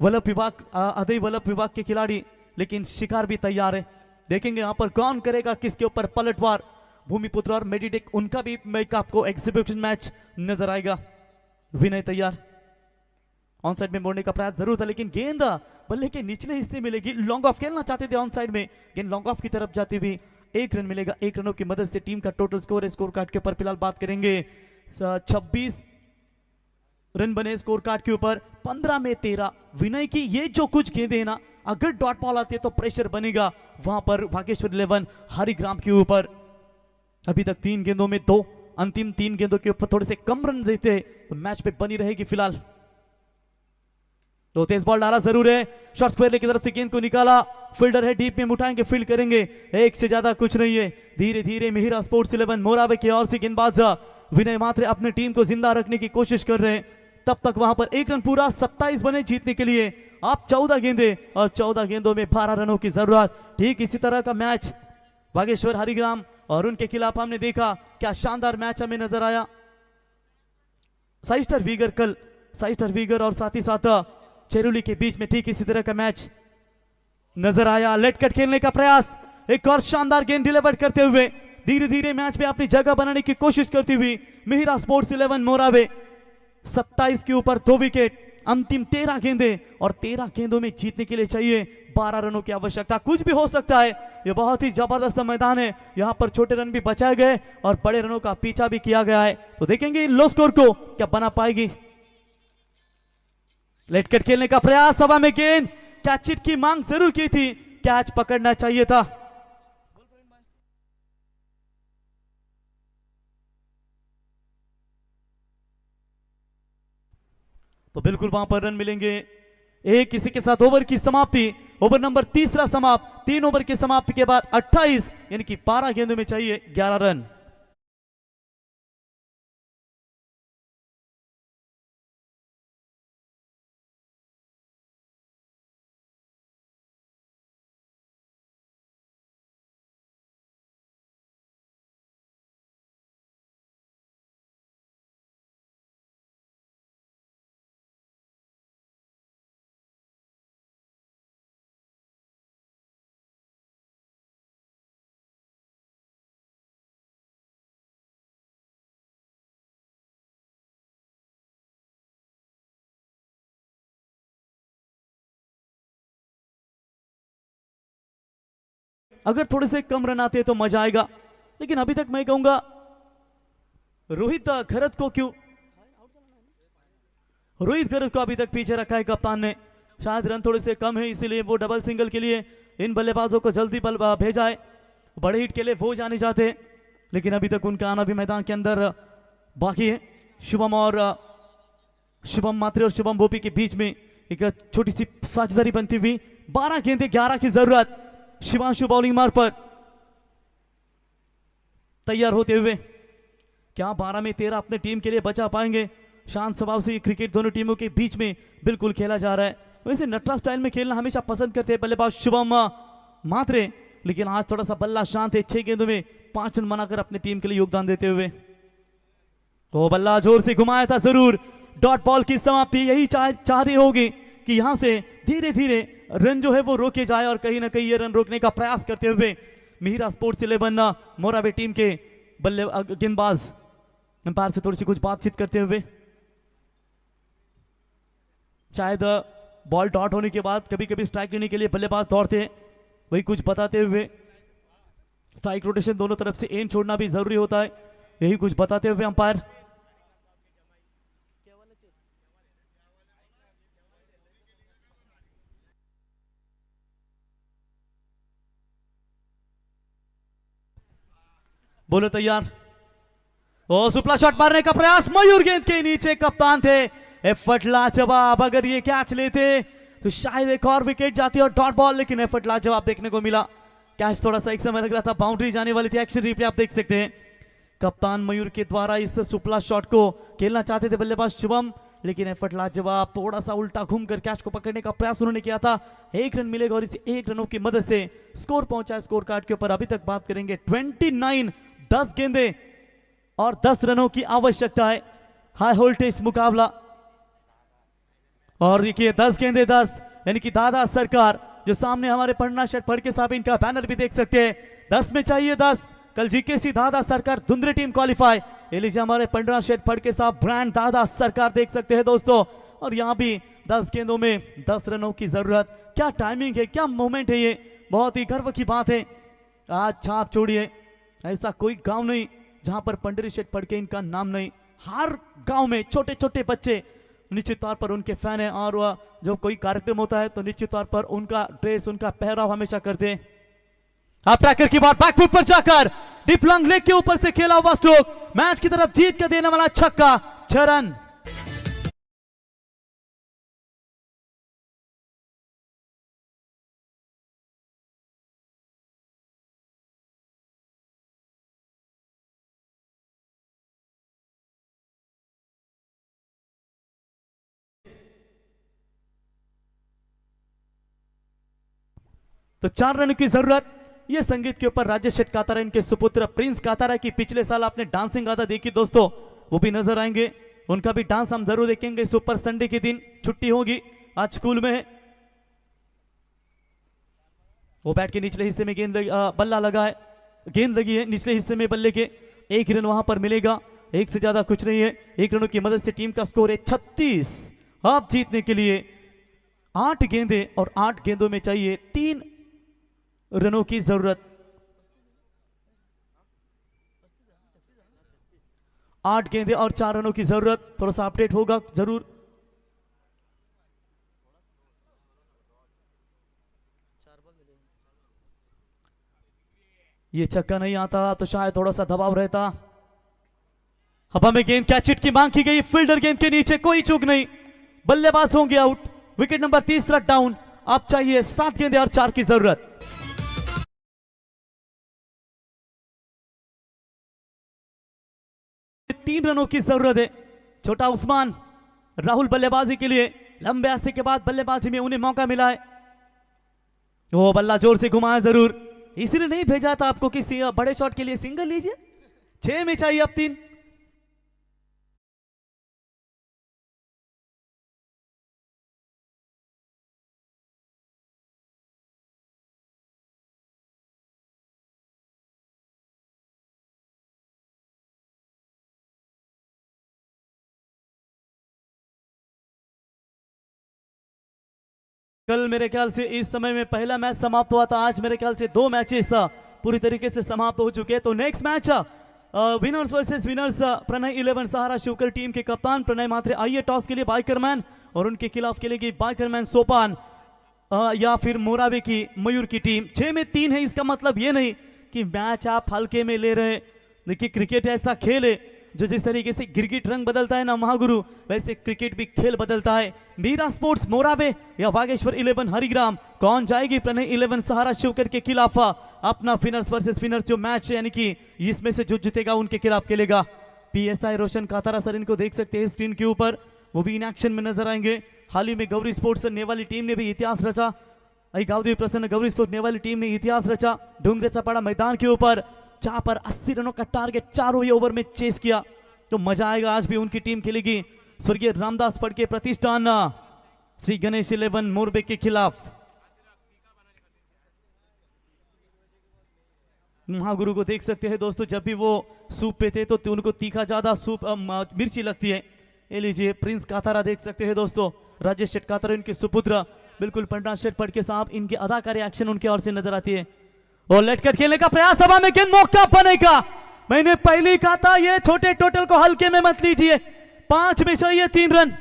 वल्लभ विभाग, अदय वल्लभ विभाग के खिलाड़ी, लेकिन शिकार भी तैयार है। देखेंगे यहाँ पर कौन करेगा किसके ऊपर पलटवार। भूमिपुत्र और मेडिटेक, उनका भी मैच आपको एग्जीबिशन मैच नजर आएगा। विनय तैयार, ऑन साइड में मोड़ने का प्रयास जरूर था, लेकिन गेंद बल्ले के निचले हिस्से में लगी। लॉन्ग ऑफ खेलना चाहते थे ऑन साइड में, गेंद लॉन्ग ऑफ की तरफ जाती हुई 1 रन मिलेगा। 1 रनों की मदद से टीम का टोटल स्कोर है। स्कोर कार्ड के ऊपर फिलहाल बात करेंगे, 26 रन बने स्कोर कार्ड के ऊपर, 15 में 13। विनय की ये जो कुछ गेंदें ना, अगर डॉट बॉल आती है तो प्रेशर बनेगा वहां पर भागेश्वर 11 हरिग्राम के ऊपर। अभी तक 3 गेंदों में 2, अंतिम 3 गेंदों के ऊपर थोड़े से कम रन देते तो मैच पे बनी रहेगी फिलहाल। तो तेज बॉल डाला जरूर है, शॉर्ट स्क्वायर की तरफ से गेंद को निकाला, फील्डर है डीप में उठाएंगे, फील्ड करेंगे, एक से ज्यादा कुछ नहीं है। धीरे धीरे मिहिरा स्पोर्ट्स 11 मोराबे की ओर से गेंदबाज विनय मात्रे अपनी टीम को जिंदा रखने की कोशिश कर रहे हैं। तब तक वहां पर 1 रन पूरा, 27 बने जीतने के लिए। आप 14 गेंदे और 14 गेंदों में 12 रनों की जरूरत। ठीक इसी तरह का मैच बागेश्वर हरिग्राम और उनके खिलाफ हमने देखा, क्या शानदार मैच हमें नजर आया। साइस्टर वीगर कल, साइस्टर वीगर और साथ ही साथ चेरुली के बीच में ठीक इसी तरह का मैच नजर आया। लेट कट खेलने का प्रयास, एक और शानदार गेंद डिलीवर करते हुए धीरे धीरे मैच में अपनी जगह बनाने की कोशिश करती हुई मिहिरा स्पोर्ट्स 11 मोराबे 27 के ऊपर 2 विकेट। अंतिम 13 गेंदे और 13 गेंदों में जीतने के लिए चाहिए 12 रनों की आवश्यकता। कुछ भी हो सकता है, यह बहुत ही जबरदस्त मैदान है। यहां पर छोटे रन भी बचाए गए और बड़े रनों का पीछा भी किया गया है। तो देखेंगे लो स्कोर को क्या बना पाएगी। लेट कट खेलने का प्रयास, हवा में गेंद, कैच इट की मांग जरूर की थी, कैच पकड़ना चाहिए था। तो बिल्कुल वहां पर रन मिलेंगे। एक इसी के साथ ओवर की समाप्ति, ओवर नंबर 3 समाप्त। 3 ओवर की समाप्ति के बाद 28 यानी कि 12 गेंदों में चाहिए 11 रन। अगर थोड़े से कम रन आते तो मजा आएगा, लेकिन अभी तक मैं कहूंगा रोहित घरत को क्यों, रोहित घरत को अभी तक पीछे रखा है कप्तान ने। शायद रन थोड़े से कम है, इसीलिए वो डबल सिंगल के लिए इन बल्लेबाजों को जल्दी भेजा है। बड़े हिट के लिए वो जाने जाते हैं, लेकिन अभी तक उनका आना भी मैदान के अंदर बाकी है। शुभम मात्रे और शुभम भोपी के बीच में एक छोटी सी साझेदारी बनती हुई। 12 गेंदे 11 की जरूरत। शिवांशु बॉलिंग मार्ग पर तैयार होते हुए, क्या 12 में 13 अपने टीम के लिए बचा पाएंगे। शांत स्वभाव से ये क्रिकेट दोनों टीमों के बीच में बिल्कुल खेला जा रहा है। वैसे नटरा स्टाइल में खेलना हमेशा पसंद करते हैं बल्लेबाज शुभम मात्रे, लेकिन आज थोड़ा सा बल्ला शांत है। 6 गेंदों में 5 रन बनाकर अपनी टीम के लिए योगदान देते हुए, तो बल्ला जोर से घुमाया था जरूर। डॉट बॉल की समाप्ति, यही चाह रही होगी कि यहां से धीरे धीरे रन जो है वो रोके जाए और कहीं ना कहीं ये रन रोकने का प्रयास करते हुए मिहिरा स्पोर्ट्स 11 मोराबे टीम के बल्ले गेंदबाज अंपायर से थोड़ी सी कुछ बातचीत करते हुए, शायद बॉल डॉट होने के बाद कभी कभी स्ट्राइक लेने के लिए बल्लेबाज दौड़ते हैं, वही कुछ बताते हुए स्ट्राइक रोटेशन दोनों तरफ से एंड छोड़ना भी जरूरी होता है, यही कुछ बताते हुए अंपायर। बोलो तैयार। ओ सुपला शॉट मारने का प्रयास, मयूर गेंद के नीचे कप्तान थे। एफर्ट लाजवाब, अगर ये कैच लेते तो शायद एक और विकेट जाती और डॉट बॉल, लेकिन एफर्ट लाजवाब देखने को मिला। कैच थोड़ा सा एक समय लग रहा था, बाउंड्री जाने वाली थी। एक्शन रिप्ले आप देख सकते हैं। कप्तान मयूर के द्वारा इस सुपला शॉट को खेलना चाहते थे बल्लेबाज शुभम, लेकिन एफर्ट लाजवाब, थोड़ा सा उल्टा घूमकर कैच को पकड़ने का प्रयास उन्होंने किया था। 1 रन मिलेगा और इस 1 रनों की मदद से स्कोर पहुंचा स्कोर कार्ड के ऊपर। अभी तक बात करेंगे 29, 10 गेंदे और 10 रनों की आवश्यकता है। हाई वोल्टेज मुकाबला। और देखिए 10 गेंदे 10, यानी कि दादा सरकार जो सामने हमारे पन्ना शर्ट फड़ के साहब इनका बैनर भी देख सकते हैं। 10 में चाहिए 10। कल जीकेसी दादा सरकार धुंधरी टीम क्वालिफाई। ये लीजिए हमारे पंडरा शेठ फड़ के साहब ब्रांड दादा सरकार देख सकते हैं दोस्तों। और यहाँ भी 10 गेंदों में 10 रनों की जरूरत। क्या टाइमिंग है, क्या मोमेंट है, ये बहुत ही गर्व की बात है। आज छाप छोड़िए, ऐसा कोई गांव नहीं जहां पर पंडरी शेठ फड़ के इनका नाम नहीं। हर गांव में छोटे छोटे बच्चे निश्चित तौर पर उनके फैन है। और वह जब कोई कार्यक्रम होता है तो निश्चित तौर पर उनका ड्रेस, उनका पहराव हमेशा करते हैं। आप ट्रैकर की बात बैकफुट पर जाकर डीप लॉन्ग लेग के ऊपर से खेला हुआ स्ट्रोक, मैच की तरफ जीत कर देने वाला छक्का। 6 रन। तो 4 रन की जरूरत। ये संगीत के ऊपर राजेश शेठ कातारा, इनके सुपुत्र प्रिंस कातारा की पिछले साल आपने डांसिंग आधा देखी दोस्तों, वो भी नजर आएंगे। उनका भी डांस हम जरूर देखेंगे। सुपर संडे के दिन छुट्टी होगी, आज स्कूल में है। वो बैट के निचले हिस्से में बल्ला लगा है, गेंद लगी है निचले हिस्से में बल्ले के। 1 रन वहां पर मिलेगा, एक से ज्यादा कुछ नहीं है। 1 रनों की मदद से टीम का स्कोर है 36। अब जीतने के लिए 8 गेंदे और 8 गेंदों में चाहिए 3 रनों की जरूरत। 8 गेंदे और 4 रनों की जरूरत। थोड़ा सा अपडेट होगा जरूर। ये छक्का नहीं आता तो शायद थोड़ा सा दबाव रहता। हवा में गेंद, कैच हिट की मांग की गई। फील्डर गेंद के नीचे, कोई चूक नहीं, बल्लेबाज होंगे आउट। Wicket number 3 down. अब चाहिए 7 गेंदे और 4 की जरूरत। तीन रनों की जरूरत है। छोटा उस्मान राहुल बल्लेबाजी के लिए लंबे अरसे के बाद बल्लेबाजी में उन्हें मौका मिला है। वो बल्ला जोर से घुमाया जरूर, इसलिए नहीं भेजा था आपको किसी बड़े शॉट के लिए। सिंगल लीजिए, 6 में चाहिए अब 3। कल मेरे ख्याल से इस समय में पहला मैच समाप्त हुआ था। आज मेरे ख्याल से 2 मैचेस पूरी तरीके से समाप्त हो चुके हैं। तो next match winners versus winners. Pranay 11 Sahara Shivkar team के कप्तान प्रणय मात्रे आइए टॉस के लिए बाइकरमैन, और उनके खिलाफ खेलेगी बाइकरमैन सोपान या फिर मोराबे की मयूर की टीम। 6 में 3 है, इसका मतलब ये नहीं कि मैच आप हल्के में ले रहे। देखिए क्रिकेट ऐसा खेल है जो जिस तरीके से गिरगिट रंग बदलता है ना महागुरु, वैसे क्रिकेट भी खेल बदलता है। मीरा स्पोर्ट्स मोराबे या बागेश्वर 11 हरिग्राम, कौन जाएगी प्रणय 11 सहारा शिवकर के खिलाफ अपना विनर्स वर्सेस विनर्स जो मैच है, यानी कि इसमें से जो जीतेगा उनके खिलाफ खेलेगा। पीएसआई रोशन कातारा सर, इनको देख सकते हैं स्क्रीन के ऊपर, वो भी इन एक्शन में नजर आएंगे। हाल ही में गौरी स्पोर्ट्स नेवाली टीम ने भी इतिहास रचा। गावदेवी प्रसन्न गौरी स्पोर्ट्स नेवाली टीम ने इतिहास रचा डूंगरेचा पड़ा मैदान के ऊपर, जहां पर 80 रनों का टारगेट 4 ही ओवर में चेस किया। तो मजा आएगा, आज भी उनकी टीम खेलेगी स्वर्गीय रामदास पड़के प्रतिष्ठान श्री गणेश 11 मोरबे के खिलाफ। महागुरु को देख सकते हैं दोस्तों, जब भी वो सूप पे थे तो उनको तीखा ज्यादा सूप मिर्ची लगती है। ये लीजिए प्रिंस कातारा देख सकते हैं दोस्तों, राजेश शेठ कातारा इनके सुपुत्र, बिल्कुल पंडा शेठ पड़के साहब, इनके अदाकारी एक्शन उनके ओर से नजर आती है। और लेटकट खेलने का प्रयास, हवा में गेंद, मौका बनेगा। मैंने पहले ही कहा था ये छोटे टोटल को हल्के में मत लीजिए। 5 में चाहिए 3 रन।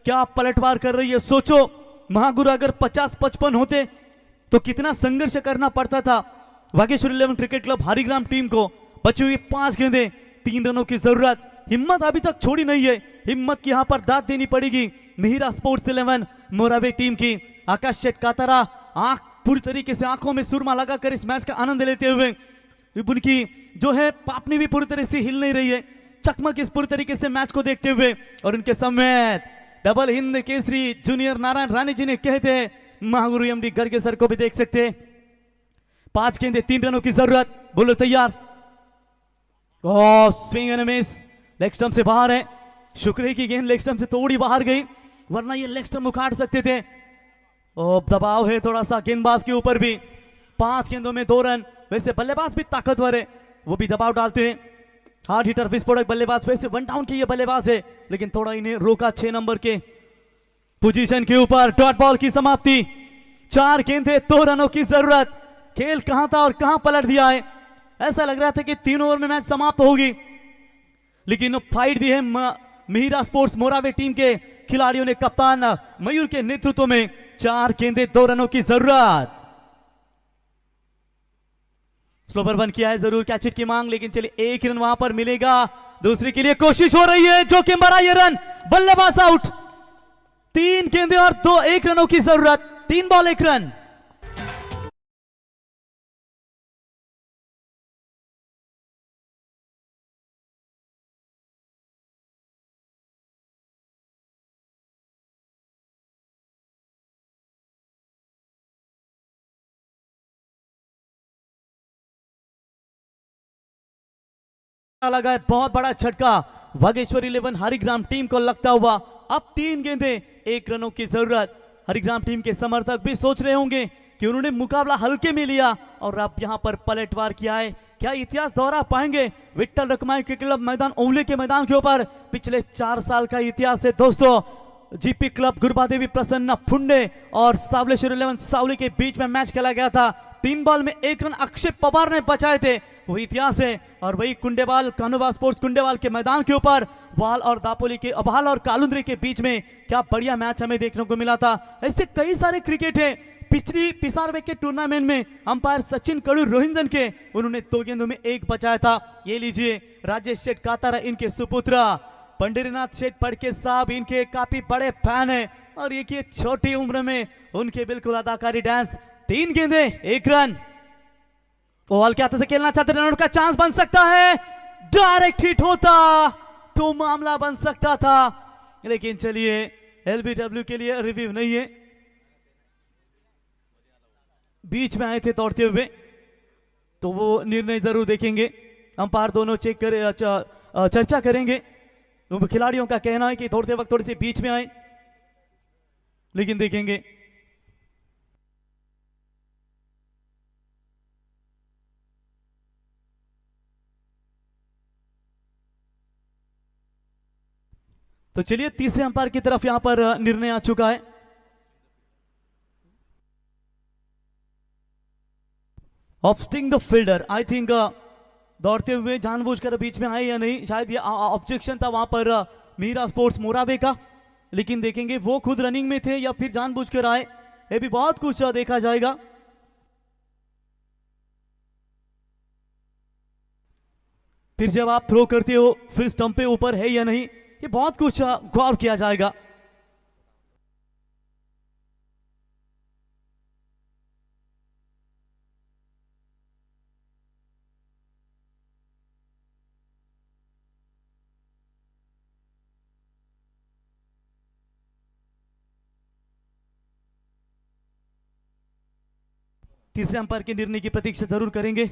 क्या पलटवार कर रही है, सोचो महागुरु अगर 50-55 होते तो कितना संघर्ष करना पड़ता था Bageshwar 11 cricket club Harigram team को। बची हुई 5 गेंदें, 3 रनों की जरूरत। हिम्मत अभी तक छोड़ी नहीं है, हिम्मत की यहाँ पर दाद देनी पड़ेगी मिहिरा स्पोर्ट्स 11 मोराबे टीम की। आकाश शेट कातारा आंख पूरी तरीके से आंखों में सुरमा लगाकर इस मैच का आनंद लेते हुए, उनकी जो है पापनी भी पूरी तरह से हिल नहीं रही है, चकमक इस पूरी तरीके से मैच को देखते हुए। और उनके समेत डबल हिंद केसरी जूनियर नारायण राणे जी ने कहते हैं, महागुरु एमडी गर्गे सर को भी देख सकते हैं। 5 गेंदे 3 रनों की जरूरत, बॉलर तैयार। Swing and miss, leg stump से बाहर है। शुक्र है कि गेंद लेग स्टंप से थोड़ी बाहर गई, वरना ये लेग स्टंप उखाड़ सकते थे। दबाव है थोड़ा सा गेंदबाज के ऊपर भी। 5 गेंदों में 2 रन। वैसे बल्लेबाज भी ताकतवर है, वो भी दबाव डालते हैं। हार्ड हिटर विस्फोटक बल्लेबाज, वैसे 1 डाउन के ये बल्लेबाज है, लेकिन थोड़ा इन्हें रोका 6 नंबर के पोजीशन के ऊपर। डॉट बॉल की समाप्ति, 4 गेंदे 2 रनों की जरूरत। खेल कहां था और कहां पलट दिया है। ऐसा लग रहा था कि 3 ओवर में मैच समाप्त होगी, लेकिन फाइट दी है मिहिरा स्पोर्ट्स मोराबे टीम के खिलाड़ियों ने। कप्तान मयूर के नेतृत्व में 4 गेंदे 2 रनों की जरूरत। स्लोवर 1 किया है जरूर कैचिट की मांग, लेकिन चलिए 1 रन वहां पर मिलेगा। दूसरे के लिए कोशिश हो रही है, जोखिम भरा ये रन, बल्लेबाज आउट। 3 गेंदे और 1 रनों की जरूरत, 3 बॉल 1 रन। लगा है बहुत बड़ा झटका वागेश्वर 11 हरिग्राम टीम को लगता हुआ। अब 3 गेंदे 1 रनों की जरूरत। हरिग्राम टीम के समर्थक भी सोच रहे होंगे कि उन्होंने मुकाबला हल्के में लिया और अब यहां पर पलटवार किया है। क्या इतिहास दोहरा पाएंगे विट्ठल रकमाई क्रिकेट क्लब मैदान ओवले के मैदान के ऊपर? पिछले 4 साल का इतिहास है दोस्तों। जीपी क्लब गुरबादेवी प्रसन्न फुंडे और सावलेश्वर 11 सावली के बीच में मैच खेला गया था। 3 बॉल में 1 रन अक्षय पवार ने बचाए थे, वो इतिहास है। और वही कुंडेवाल कानोबा स्पोर्ट्स कुंडेवाल के मैदान के ऊपर वाल और दापोली के अभाल और कालुंद्री के बीच में क्या बढ़िया मैच हमें देखने को मिला था। ऐसे कई सारे क्रिकेट है। पिछली पिसारवे के टूर्नामेंट में अंपायर सचिन कड़ू रोहिंजन के, उन्होंने 2 गेंदों में 1 बचाया था। ये लीजिए राजेश शेठ कातारा इनके सुपुत्र, पंडरीनाथ शेठ पड़के साहब इनके काफी बड़े फैन है। और ये छोटी उम्र में उनके बिल्कुल अदाकारी डांस। 3 गेंदे 1 रन। ओवल के हाथों से खेलना चाहते, रन का चांस बन सकता है। डायरेक्ट हिट होता तो मामला बन सकता था, लेकिन चलिए एलबीडब्ल्यू के लिए रिव्यू नहीं है। बीच में आए थे दौड़ते हुए, तो वो निर्णय जरूर देखेंगे। अंपायर दोनों चेक कर चर्चा करेंगे। तो खिलाड़ियों का कहना है कि दौड़ते वक्त थोड़ी सी बीच में आए, लेकिन देखेंगे। तो चलिए तीसरे अंपायर की तरफ यहां पर निर्णय आ चुका है। ऑफस्टिंग द फील्डर, आई थिंक दौड़ते हुए जानबूझकर बीच में आए या नहीं, शायद ये ऑब्जेक्शन था वहां पर मीरा स्पोर्ट्स मोराबे का, लेकिन देखेंगे वो खुद रनिंग में थे या फिर जानबूझकर आए, ये भी बहुत कुछ देखा जाएगा। फिर जब आप थ्रो करते हो फिर स्टंप पे ऊपर है या नहीं, ये बहुत कुछ गौर किया जाएगा। तीसरे अंपायर के निर्णय की प्रतीक्षा जरूर करेंगे।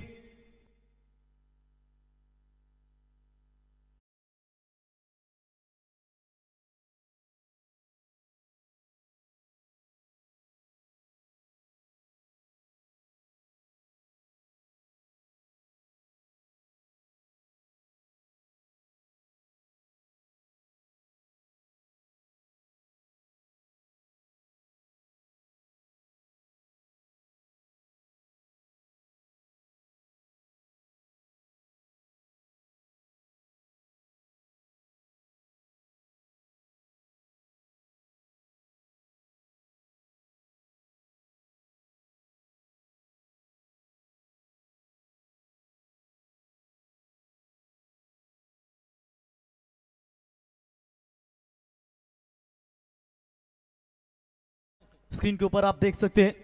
स्क्रीन के ऊपर आप देख सकते हैं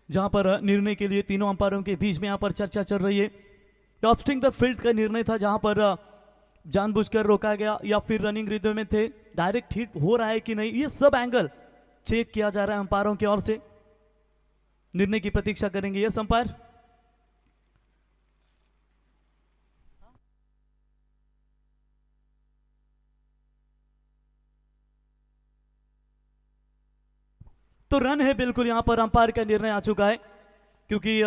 जहां पर निर्णय के लिए तीनों अंपायरों के बीच में यहां पर चर्चा चल रही है। टॉपस्टिंग द फील्ड का निर्णय था जहां पर जानबूझकर रोका गया या फिर रनिंग रिदम में थे, डायरेक्ट हिट हो रहा है कि नहीं, ये सब एंगल चेक किया जा रहा है अंपायरों की ओर से। निर्णय की प्रतीक्षा करेंगे यस अंपायर। तो रन है बिल्कुल, यहां पर अंपायर का निर्णय आ चुका है क्योंकि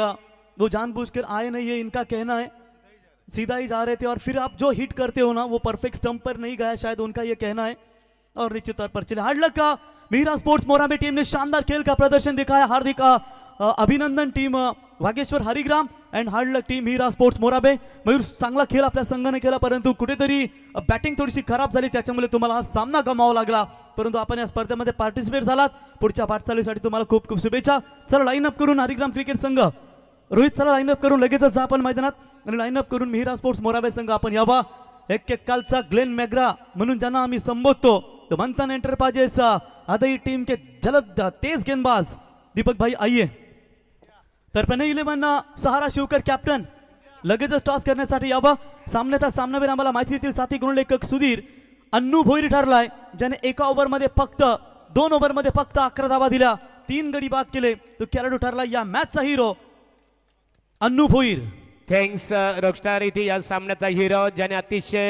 वो जानबूझकर आए नहीं है, इनका कहना है सीधा ही जा रहे थे और फिर आप जो हिट करते हो ना वो परफेक्ट स्टंप पर नहीं गया, शायद उनका ये कहना है। और निश्चित तौर पर चले हार्ड लक का मीरा स्पोर्ट्स मोराबे टीम ने शानदार खेल का प्रदर्शन दिखाया। हार्दिक अभिनंदन team Vageshwar Harigram end hard लक टीम मीरा स्पोर्ट्स मोराबे। मयूर चांगला खेळ आपल्या संघाने केला परंतु कुठेतरी बॅटिंग थोडीशी खराब झाली, त्याच्यामुळे तुम्हाला हा सामना गमावा लागला, परंतु आपण या स्पर्धेमध्ये पार्टिसिपेट झालात। पुढच्या वाटचालीसाठी तुम्हाला खूप खूप शुभेच्छा। चला लाईनअप करून हरिग्राम क्रिकेट संघ रोहित, चला लाईनअप करून लगेचच जा आपण मैदानात आणि लाईनअप करून मिहिरा स्पोर्ट्स मोराबे संघ आपण यावा। एक कालचा ग्लेन मॅग्रा म्हणून ज्यांना आम्ही संबोधतो तो मंथन एंटरप्राइजेस आदई टीम के जलद तेज गेंदबाज दीपक भाई आइए। तर पहले 11 सहारा शिवकर कॅप्टन लगेचच टॉस करण्यासाठी यावं। सामन्याचा सामनावीर आम्हाला माहिती देतील साथी गुणलेखक सुधीर अन्नू भोईर ठरलाय, ज्याने एका ओव्हरमध्ये फक्त 2 ओव्हरमध्ये फक्त 11 धावा दिल्या, 3 गडी बाद केले, तो खेळाडू ठरला या मॅचचा hero Annu Bhoir. Thanks rockstar इथे या सामन्याचा हिरो ज्याने अतिशय